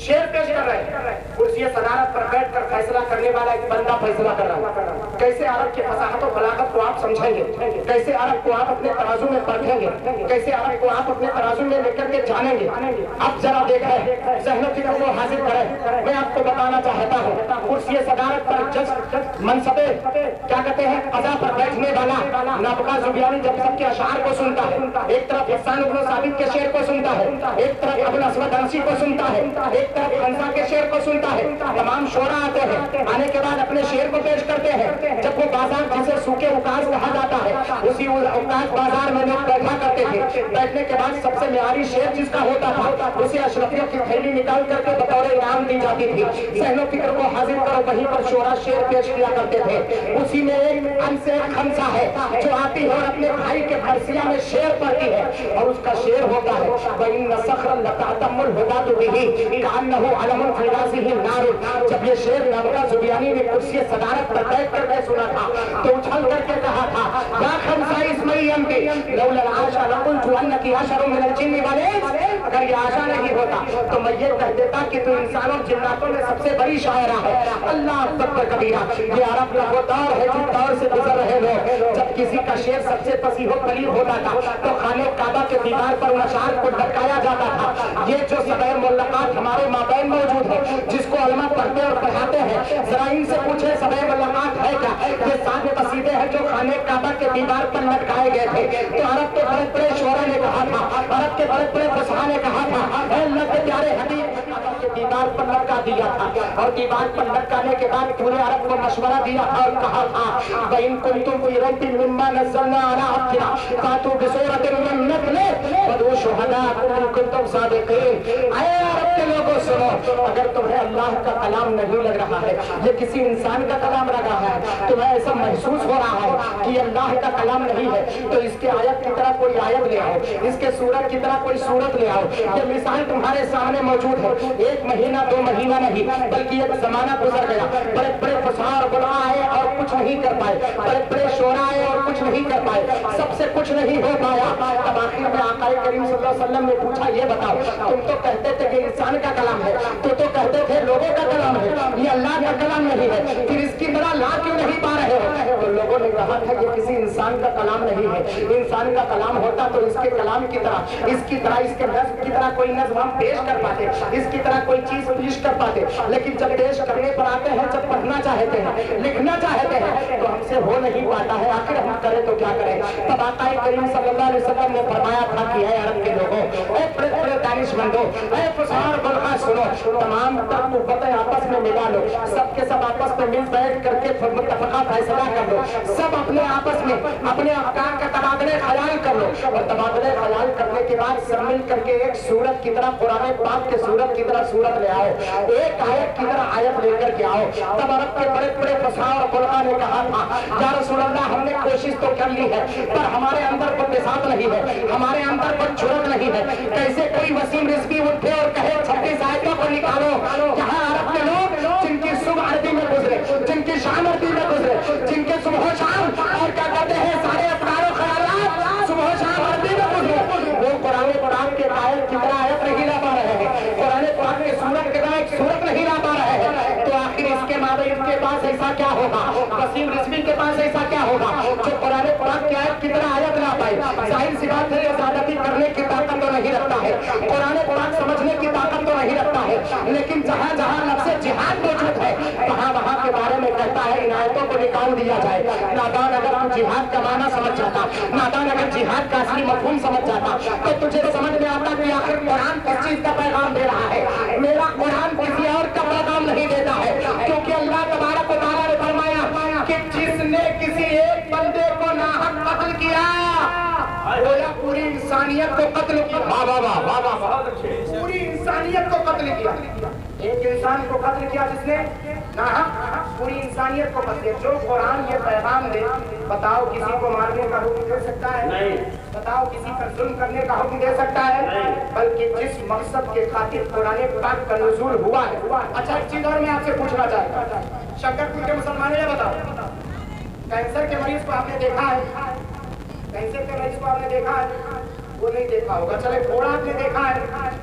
शेर पेश कर रहे हैं, कुर्सी सदारत पर बैठकर फैसला करने वाला एक बंदा फैसला कर रहा है। कैसे अरब के फसाहत और बलागत को आप समझेंगे, कैसे अरब को आप अपने तराजू में परखेंगे, कैसे अरब को आप अपने तराजू में लेकर के जानेंगे। अब जरा देखें, ज़हन फिक्र को हासिल करें। मैं आपको बताना चाहता हूँ, कुर्सी सदारत पर जज मनसबे क्या कहते हैं अज़ा पर बैठने वाला नाबगा ज़ुबियानी जब सबके अशार को सुनता है, एक तरफ हसन इब्न साबित के शेर को सुनता है, एक तरफ अबुल असवद अंसी को सुनता है, एक तरफ हंसा के शेर को सुनता है, तमाम शोरा आते हैं, आने के बाद अपने शेर को पेश करते हैं। जब वो बाजार जिसे सूखे उकास कहा जाता है, उसी उकास बाजार में लोग बैठा करते थे। बैठने के बाद सबसे म्यारी शेर जिसका होता था उसे अशरफियों की थैली निकाल करके बतौर इनाम दी जाती थी। ज़हनो फिक्र को हाजिर करो, वहीं पर शोरा शेर पेश किया करते थे। उसी में एक हमसे खमसा है जो आती है और अपने भाई के फरसिया में शेर पढ़ती है और उसका शेर होता है वइन्न सखरन लतातमुल हुदातु बिही कान्नहु अलमुन फी रासिही नार। जब ये शेर नाबगा ज़ुबियानी ने कुर्सी सदारत पर बैठ कर मैं सुना था तो उछल करके कहा था या खमसा इसमय्यम के लौला आशा लकुलतु अन्नकी अशरु मिनल जिन्नि वल इंस। अगर ये आशा नहीं होता तो मैं ये कह देता कि तू इंसानों जिन्नातों में सबसे बड़ी शायरा है। अल्लाह अकबर कबीरा। ये अरब का वो दौर है जिस दौर से गुजर रहे लोग, जब किसी का शेर सबसे फसीह कलील होता था तो खाने काबा के दीवार पर अशार को लटकाया जाता था। ये जो सदैव मुलाकात हमारे माबैन मौजूद है, जिसको अलमा पढ़ते और पढ़ाते हैं, जरा इनसे पूछे सदैव मुलाकात है क्या? ये 7 कसीदे हैं जो खाने काबा के दीवार पर लटकाए गए थे। तो अरब के बड़े बड़े शोरा ने कहा था, अरब के बड़े बड़े फसाह ने कहा था, अल्लाह के प्यारे हबीब के दीवार पर लटका दिया था और दीवार पर लटकाने के बाद पूरे अरब को मशवरा दिया था और कहा था वइन कुंतुम फी रैबिन मिम्मा नज़्ज़लना अला अब्दिना फातू बिसूरतिन मिन मिथलिही वदू शुहदाकुम इन कुंतुम सादिकीन। आए अरब के लोगों सुनो, अगर तुम्हें अल्लाह का कलाम नहीं लग रहा है, ये किसी इंसान का कलाम लग रहा है, तुम्हें ऐसा महसूस हो रहा है कि अल्लाह का कलाम नहीं है, तो इसके आयत की तरह कोई आयत ले आओ, इसके सूरत की तरह कोई सूरत ले आओ। ये मिसाल तुम्हारे सामने मौजूद है। 1 महीना 2 महीना नहीं बल्कि एक जमाना गुजर गया, बड़े बड़े फसार बुला आए और कुछ नहीं कर पाए, बड़े बड़े शोरा आए और कुछ नहीं कर पाए, सबसे कुछ नहीं हो पाया। अब आखिर में आका करीम सल्लल्लाहु अलैहि वसल्लम ने पूछा, ये बताओ तुम तो कहते थे कि इंसान का कलाम है, तो कहते थे लोगों का कलाम है, ये अल्लाह का कलाम नहीं है, फिर इसकी तरह ला क्यों नहीं पा रहे हो? तो लोगों ने कहा था ये किसी इंसान का कलाम नहीं है, इंसान का कलाम होता तो इसके कलाम की तरह, इसकी तरह, इसके नज़्म की तरह कोई नज़्म हम पेश कर पाते, इसकी तरह कोई चीज पेश कर पाते, लेकिन जब पेश करने पर आते हैं, जब पढ़ना चाहते हैं, लिखना चाहते हैं, तो हमसे हो नहीं पाता है। आखिर हम करें तो क्या करें? तब आका करीम सल्लल्लाहु अलैहि वसल्लम ने फरमाया था कि है अरब के लोगों, ए बड़े दानिशमंदों, ए फुसहार बुलगा सुनो, तमाम कुव्वतें आपस में मिला लो, सबके सब आपस में मिल बैठ करके मुत्तफ़क़ा फैसला कर लो, सब अपने आपस में अपने अफ़कार का तबादले ख्याल कर लो, और तबादले ख्याल करने के बाद सब मिल करके एक सूरत की तरह, कुरान पाक के सूरत की तरह सूरत ले आओ, एक आयत की तरह आयत लेकर के आओ। तब अरब के बड़े बड़े फुसहार और बुलगा ने कहा था, या रसूल अल्लाह, हमने कोशिश तो कर ली है, पर हमारे अंदर कोई बिसात नहीं है, हमारे अंदर कोई जुर्रत नहीं है। कैसे कोई वसीम रिज़वी उठे और कहे 36 आयतों को निकालो, जहां अरब के लोग जिनकी सुबह अरबी में गुजरे, जिनकी शाम अरबी में गुजरे, जिनके सुबह शाम और क्या कहते हैं सारे अफकारों ख्यालात सुबह शाम अरबी में गुजरे, वो कुरान पाक के आयत की तरह आयत नहीं ला पा रहे हैं, कुरान पाक के सूरत की तरह एक सूरत नहीं ला पा रहे हैं। तो आखिर इसके माबैन के पास ऐसा क्या होगा, वसीम रिज़वी के पास ऐसा क्या होगा जो कुरान पाक की आयत की तरह आयत ला पाए? जाहिर सी बात है, ज़्यादती करने की ताकत तो नहीं रखता है, कुरान पाक समझने की ताकत तो नहीं रखता है, लेकिन जहाँ जहाँ लफ्ज़ जिहाद मौजूद है, वहाँ के बारे में कहता है इन आयतों को निकाल दिया जाए। नादान अगर हम जिहाद का माना समझ जाता, नादान अगर जिहाद का असली मफ़हूम समझ जाता, तो तुझे समझ में आता कि आखिर कुरान किस चीज़ का पैगाम दे रहा है। मेरा कुरान किसी और का पैगाम नहीं देता है, क्योंकि अल्लाह तबारक व तआला ने फरमाया कि जिसने किसी एक बंदे को नाहक कत्ल किया, गोया पूरी इंसानियत को कत्ल किया। वाह वाह वाह वाह वाह, बहुत अच्छे। पूरी इंसानियत को कत्ल किया, एक इंसान को कत्ल किया जिसने नाहक, पूरी इंसानियत को कत्ल किया। जो कुरान ये पैगाम दे, बताओ किसी को मारने का हुक्म दे सकता है? नहीं। बताओ किसी पर जुल्म करने का हुक्म दे सकता है? नहीं। बल्कि जिस मकसद के खातिर कुरान पाक का नुज़ूल हुआ है। अच्छा, एक चीज और मैं आपसे पूछना चाहता हूँ, शकरपुर के मुसलमानों ने बताओ, कैंसर के मरीज को आपने देखा है? कैंसर के मरीज को आपने देखा है? वो नहीं देखा होगा। चले, घोड़ा आपने देखा है?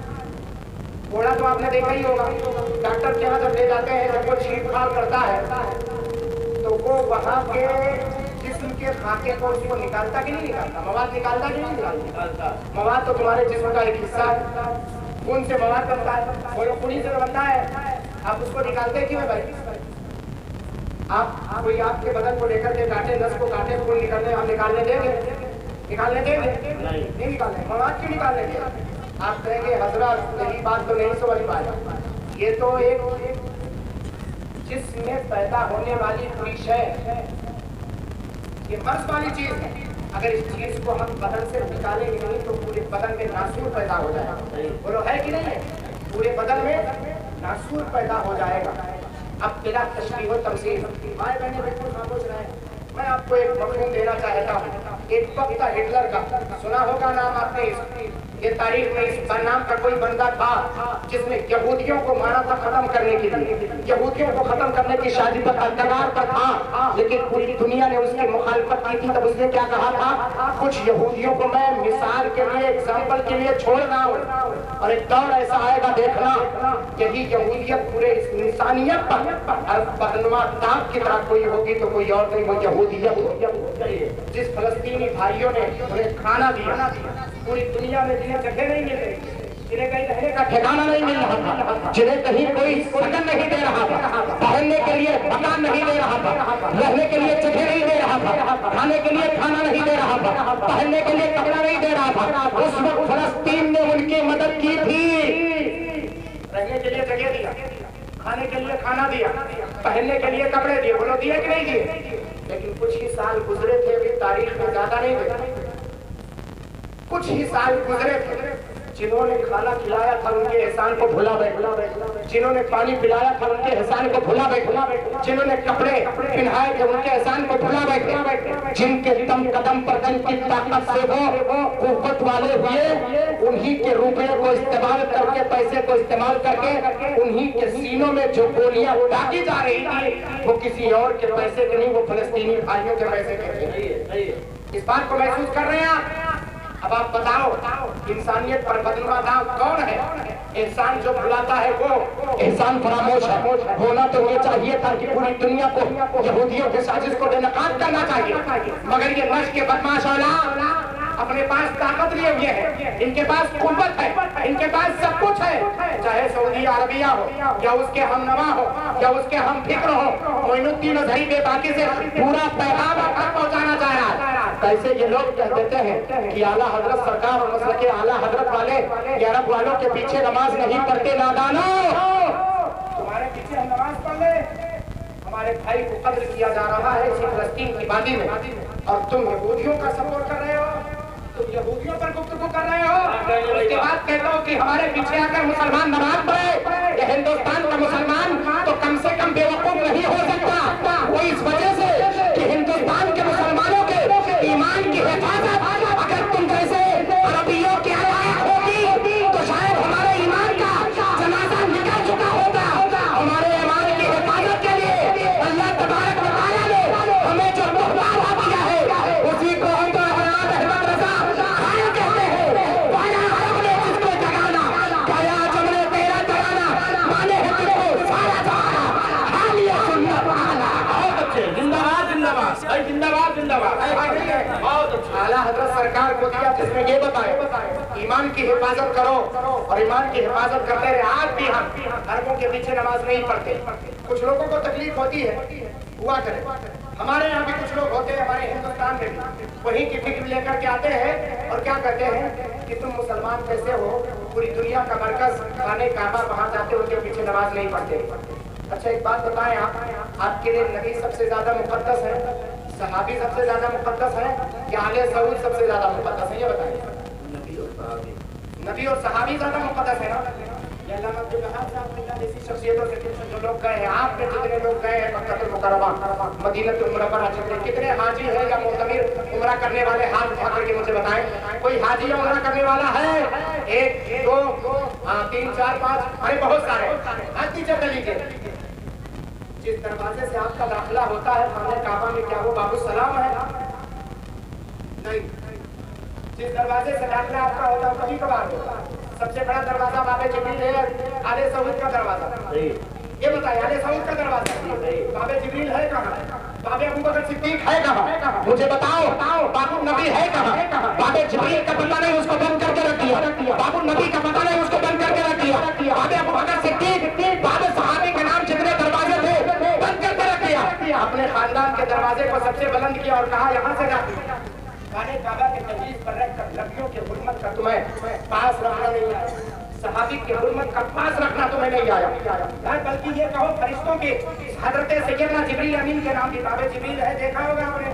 घोड़ा तो आपने देखा ही होगा। डॉक्टर के यहाँ जब ले जाते हैं, जब वो छींक-फाड़ करता है, तो वो वहाँ के जिस्म के खाके को उसको निकालता कि नहीं निकालता? मवाद निकालता कि नहीं निकालता? मवाद तो तुम्हारे जिस्म का एक हिस्सा है, खून से मवाद बनता है, वो खूनी से बनता है, आप उसको निकालते क्यों है भाई? आप कोई आपके बदन को लेकर के काटे, नस को काटे, खून निकलने, हम निकालने देंगे? निकालने देंगे? नहीं निकालने। मवाद क्यों निकालने देंगे? आप कहेंगे हजरत यही बात तो नहीं समझ पाया, ये तो एक जिसमें पैदा होने वाली पूरी शय, ये मर्ज वाली चीज है। अगर इस चीज को हम बदन से निकालेंगे नहीं तो पूरे बदन में नासूर पैदा हो जाएगा। बोलो है कि नहीं है? पूरे बदन में नासूर पैदा हो जाएगा। अब बिला तशबीह व तमसील, भाई बहने बिल्कुल खामोश रहे, मैं आपको एक मफ़हूम देना चाहता हूँ। एक वक्त था हिटलर का, सुना होगा नाम आपने। ये तारीख में इस नाम का कोई बंदा था जिसने यहूदियों को मारा था खत्म करने के लिए, यहूदियों को खत्म करने की शादी पर कगार पर था, लेकिन पूरी दुनिया ने उसकी मुखालफत की थी। तब उसने क्या कहा था, कुछ यहूदियों को मैं मिसाल के लिए, एग्जाम्पल के लिए छोड़ रहा हूँ, और एक दौर ऐसा आएगा देखना, यही यहूदियत पूरे इंसानियत पर बदनुमा दाग की तरह कोई होगी तो कोई और नहीं, वो यहूदियत। जिस फलस्तीनी भाइयों ने उन्हें खाना दिया, पूरी दुनिया में जिन्हें जगह नहीं मिल रही, जिन्हें कहीं रहने का ठिकाना नहीं मिल रहा था, जिन्हें कहीं कोई सकन नहीं दे रहा था, पहनने के लिए मकान नहीं दे रहा था, रहने के लिए जगह नहीं दे रहा था, खाने के लिए खाना नहीं दे रहा था, पहनने के लिए कपड़ा नहीं दे रहा था, उस वक्त फलस्तीन ने उनकी मदद की थी। रहने के लिए जगह दिया, खाने के लिए खाना दिया, पहनने के लिए कपड़े दिए। बोलो दिए कि नहीं दिए? लेकिन कुछ ही साल गुजरे थे, अभी तारीख में ज्यादा नहीं थे, कुछ ही साल गुजरे थे, जिन्होंने खाना खिलाया था उनके एहसान को भुला बैठे, जिन्होंने पानी पिलाया था उनके एहसान को भुला बैठे, जिन्होंने कपड़े पहनाए थे उनके एहसान को भुला बैठे, जिनके दम कदम पर जिनकी ताकत से वो कुव्वत वाले हुए, उन्हीं के रुपये को इस्तेमाल करके, पैसे को इस्तेमाल करके उन्हीं के सीनों में जो गोलियां दागी जा रही थी, वो किसी और के पैसे के नहीं, वो फलस्तीनी भाइयों के पैसे के थे। इस बात को महसूस कर रहे हैं आप? अब आप बताओ इंसानियत पर बदलवा दाव कौन है? इंसान जो बुलाता है वो इंसान फरामोश है। होना तो ये चाहिए था कि पूरी दुनिया को यहूदियों के साजिश को बेनकाब करना चाहिए, मगर ये नश के बदमाश औलाद अपने पास ताकत लिए हुए हैं, इनके पास कुव्वत है, इनके पास सब कुछ है। चाहे सऊदी अरबिया हो या उसके हमनवा हो या उसके हम फिक्र हो, मोइनुद्दीन अज़हरी बेबाकी से पूरा पैगाम पहुंचाना चाह रहा है। कैसे ये लोग कह देते हैं कि आला हजरत सरकार और मसलक के आला हजरत वाले अरब वालों के पीछे नमाज नहीं पढ़ते। नादानो, तुम्हारे पीछे हम नमाज पढ़ ले। हमारे भाई को कत्ल किया जा रहा है इसी फलस्तीन की वादी में, और तुम यहूदियों का सपोर्ट कर रहे हो, तुम यहूदियों पर गुफ्तगू कर रहे हो। उसके बाद कहते हो कि हमारे पीछे आकर मुसलमान नमाज पढ़े। ये हिंदुस्तान का मुसलमान तो कम से कम बेवकूफ नहीं हो सकता। वो इस वजह से कि हिंदुस्तान के मुसलमानों के ईमान की हिफाजत अगर तुम जैसे अरबियों के लायक होगी तो शायद हमारे ईमान का जनाजा निकल चुका होगा। हमारे ईमान की हिफाजत के लिए अल्लाह तबारक व तआला ने हमें जो तोहफा दिया है उसी को हम तो अहमद रजा खाया कहते हैं। वाला अरब ने जिसको जगाना काया जमने तेरा जगाना माने है तुझको सारा जमाना हालिया सुन्नत वाला। बहुत अच्छे, जिंदाबाद जिंदाबाद भाई, जिंदाबाद जिंदाबाद। आला हजरत सरकार को दिया जिसमें ये बताए ईमान की हिफाजत करो, और ईमान की हिफाजत करते रहे। आज भी हम अरबों के पीछे नमाज नहीं पढ़ते। कुछ लोगों को तकलीफ होती है, हुआ करे। हमारे यहाँ भी कुछ लोग होते हैं, हमारे हिंदुस्तान में भी वही की फिक्र लेकर के आते हैं और क्या कहते हैं कि तुम मुसलमान कैसे हो, पूरी दुनिया का मरकज खाने काबा वहां जाते हो, उनके पीछे नमाज नहीं पढ़ते। अच्छा एक बात बताएं, आपके लिए नबी सबसे ज्यादा मुकद्दस है, सहाबी सबसे ज्यादा मुकद्दस है, या आले सऊद सबसे ज्यादा मुकद्दस है? ये बताइए। नबी और सहाबी ज्यादा मुकद्दस है ना? ऐसी शख्सियतों से जो लोग गए हैं, आप में जितने लोग गए हैं मक्का मुकर्रमा, मदीना मुनव्वरा, कितने हाजी है या मुतमिर उम्रा करने वाले हाथ उठा करके मुझे बताएं। कोई हाजी या उम्रा करने वाला है? 1 2 3 4 5, अरे बहुत सारे। हाथ नीचे कर लीजिए। जिस दरवाजे से आपका दाखिला होता है खाने काबा में, क्या वो बाबू सलाम है? नहीं। जिस दरवाजे से दाखिला आपका होता है कभी कभार होता है। सबसे बड़ा दरवाजा बाबे जिब्रील है, आले सऊद का दरवाजा। ये बताइए, आले सऊद का दरवाजा बाबे जिब्रील है कहाँ? बाबे अबू बकर सिद्दीक है कहाँ? मुझे बताओ। बाबू नबी है कहाँ? बाबे जिब्रील का पता नहीं, उसको बंद करके रख दिया। बाबू नबी का पता नहीं, उसको बंद करके रख दिया। बाबे अबू बकर सिद्दीक, बाबे सहाबी के नाम जितने दरवाजे थे बंद करके रख दिया। अपने खानदान के दरवाजे को सबसे बुलंद किया और कहा यहाँ से जाती खाने काबा के तजवीज़ पर रखकर नबियों के हुर्मत का तुम्हें पास रखना नहीं आया, सहाबी के हुर्मत का पास रखना तुम्हें नहीं आया, बल्कि ये कहो फरिश्तों के हजरत सैयदना जिब्रील अमीन के नाम की बाबे जिब्रील है, देखा होगा आपने।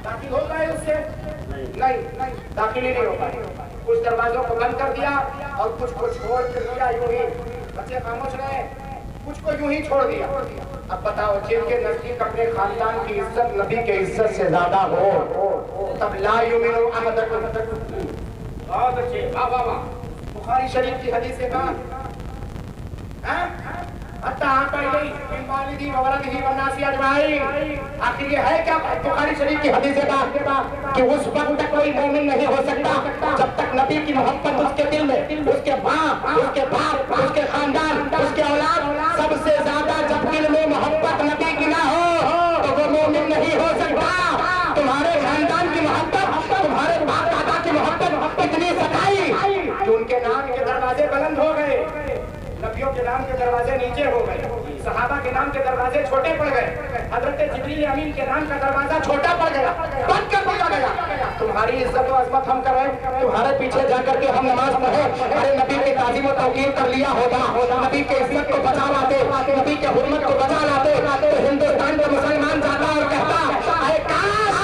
दाखिल हो पाए उससे? नहीं, दाखिल ही नहीं हो पाए। कुछ दरवाजों को बंद कर दिया और कुछ को छोड़ कर दिया, यूं ही बच्चे खामोश रहे, कुछ को यूं ही छोड़ दिया। अब बताओ, जिनके नजदीक अपने खानदान की इज्जत नबी के इज्जत से ज्यादा हो तब ला युमिनु अहदकुम। बहुत अच्छे, वाह वाह वाह। बुखारी शरीफ की हदीस के बाद आखिर ये है क्या बुखारी शरीफ की हदीस के बाद कि उस वक्त तक कोई मोमिन नहीं हो सकता जब तक नबी की मोहब्बत उसके दिल में, उसके बाप, उसके खानदान, उसके औलाद सबसे ज्यादा जब दिल में मोहब्बत नबी की ना हो तो वो मोमिन नहीं हो सकता। तुम्हारे खानदान की मोहब्बत, तुम्हारे बाप दादा की मोहब्बत इतनी सताई कि उनके नाम के दरवाजे बुलंद हो गए, नबियों के नाम के दरवाजे नीचे हो गए, सहाबा के नाम के दरवाजे छोटे पड़ गए, हजरत जिब्रील अमीन के नाम का दरवाजा छोटा पड़ गया, बंद कर दिया गया। तुम्हारी इज्जत और अज़मत हम करें, तुम्हारे पीछे जाकर के हम नमाज पढ़े, अरे नबी के ताज़ीम और तौक़ीर कर लिया होता, नबी के इज्जत को बचा लाते, नबी के हुर्मत को बचा लाते, तो हिंदुस्तान के मुसलमान जाता और कहता अरे काश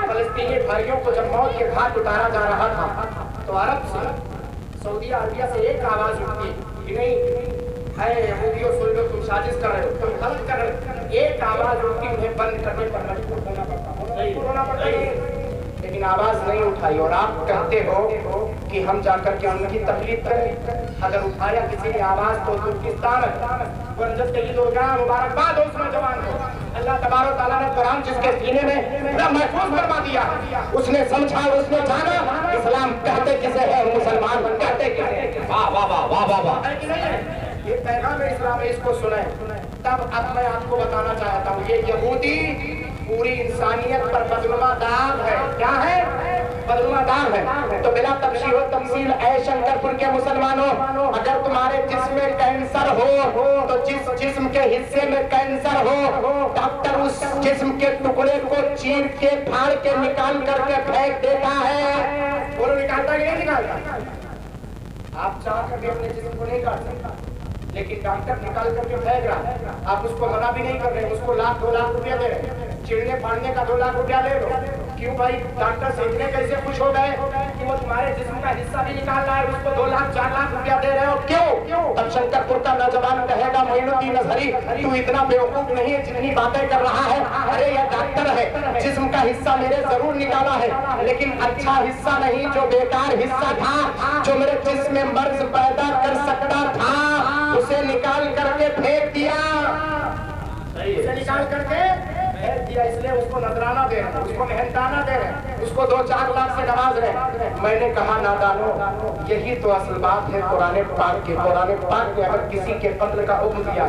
फलस्तीनी भाइयों को जब मौत के घाट उतारा जा रहा था तो अरब से, सऊदी अरबिया से एक आवाज उठती कि नहीं है यहूदियों, सुन लो, तुम साजिश कर रहे हो, तुम गलत कर रहे हो। एक आवाज उठती, उन्हें बंद करने पर मजबूर होना पड़ता, लेकिन आवाज नहीं उठाई। और आप कहते हो कि हम जाकर के उनकी तकलीफ करें। अगर उठाया किसी ने आवाज तो तुर्किस्तान मुबारकबाद हो उस नौजवान को, अल्लाह तबारक व तआला ने कुरान जिसके सीने में पूरा महफूज करवा दिया, उसने समझा, उसने जाना इस्लाम कहते किसे है और मुसलमान कहते क्या है। वाह वाह वाह वाह वाह वाह, ये पैगाम इस्लाम है, इसको सुने। तब अब मैं आपको बताना चाहता हूँ, ये यहूदी पूरी इंसानियत पर बदनुमा दाग है। क्या है? बदनुमा दाग है। तो बिला तफसील व तमसील ऐ शंकरपुर के मुसलमानों, अगर तुम्हारे जिस्म में कैंसर हो तो जिस जिस्म के हिस्से में कैंसर हो, डॉक्टर उस जिस्म के टुकड़े को चीर के फाड़ के निकाल करके फेंक देता है। बोलो निकालता कि नहीं निकालता? आप चाह करके अपने जिस्म को नहीं काट सकता, लेकिन डॉक्टर निकाल करके फेंक रहा है, आप उसको मना भी नहीं कर रहे, उसको लाख 2 लाख रुपया दे रहे, चिड़ने फाड़ने का 2 लाख रुपया ले लो। क्यों भाई? डॉक्टर से इतने कैसे खुश हो गए कि वो तुम्हारे जिस्म का हिस्सा भी निकाल रहा है, उसको 2 लाख 4 लाख रुपया दे रहे हो। क्यों? अब शंकरपुर का नौजवान कहेगा मोइनुद्दीन अजहरी तू इतना बेवकूफ नहीं है जितनी बातें कर रहा है। अरे यह डॉक्टर है, जिस्म का हिस्सा मेरे जरूर निकाला है, लेकिन अच्छा हिस्सा नहीं, जो बेकार हिस्सा था, जो मेरे जिस्म में मर्ज पैदा कर सकता था, उसे निकाल करके फेंक दिया। उसे निकाल करके फेंक दिया, इसलिए उसको नजराना दे रहे, उसको मेहनताना दे रहे, उसको 2-4 लाख से नवाज रहे। मैंने कहा नादानो, यही तो असल बात है कुरान पाक की। कुरान पाक ने अगर किसी के कत्ल का हुक्म दिया,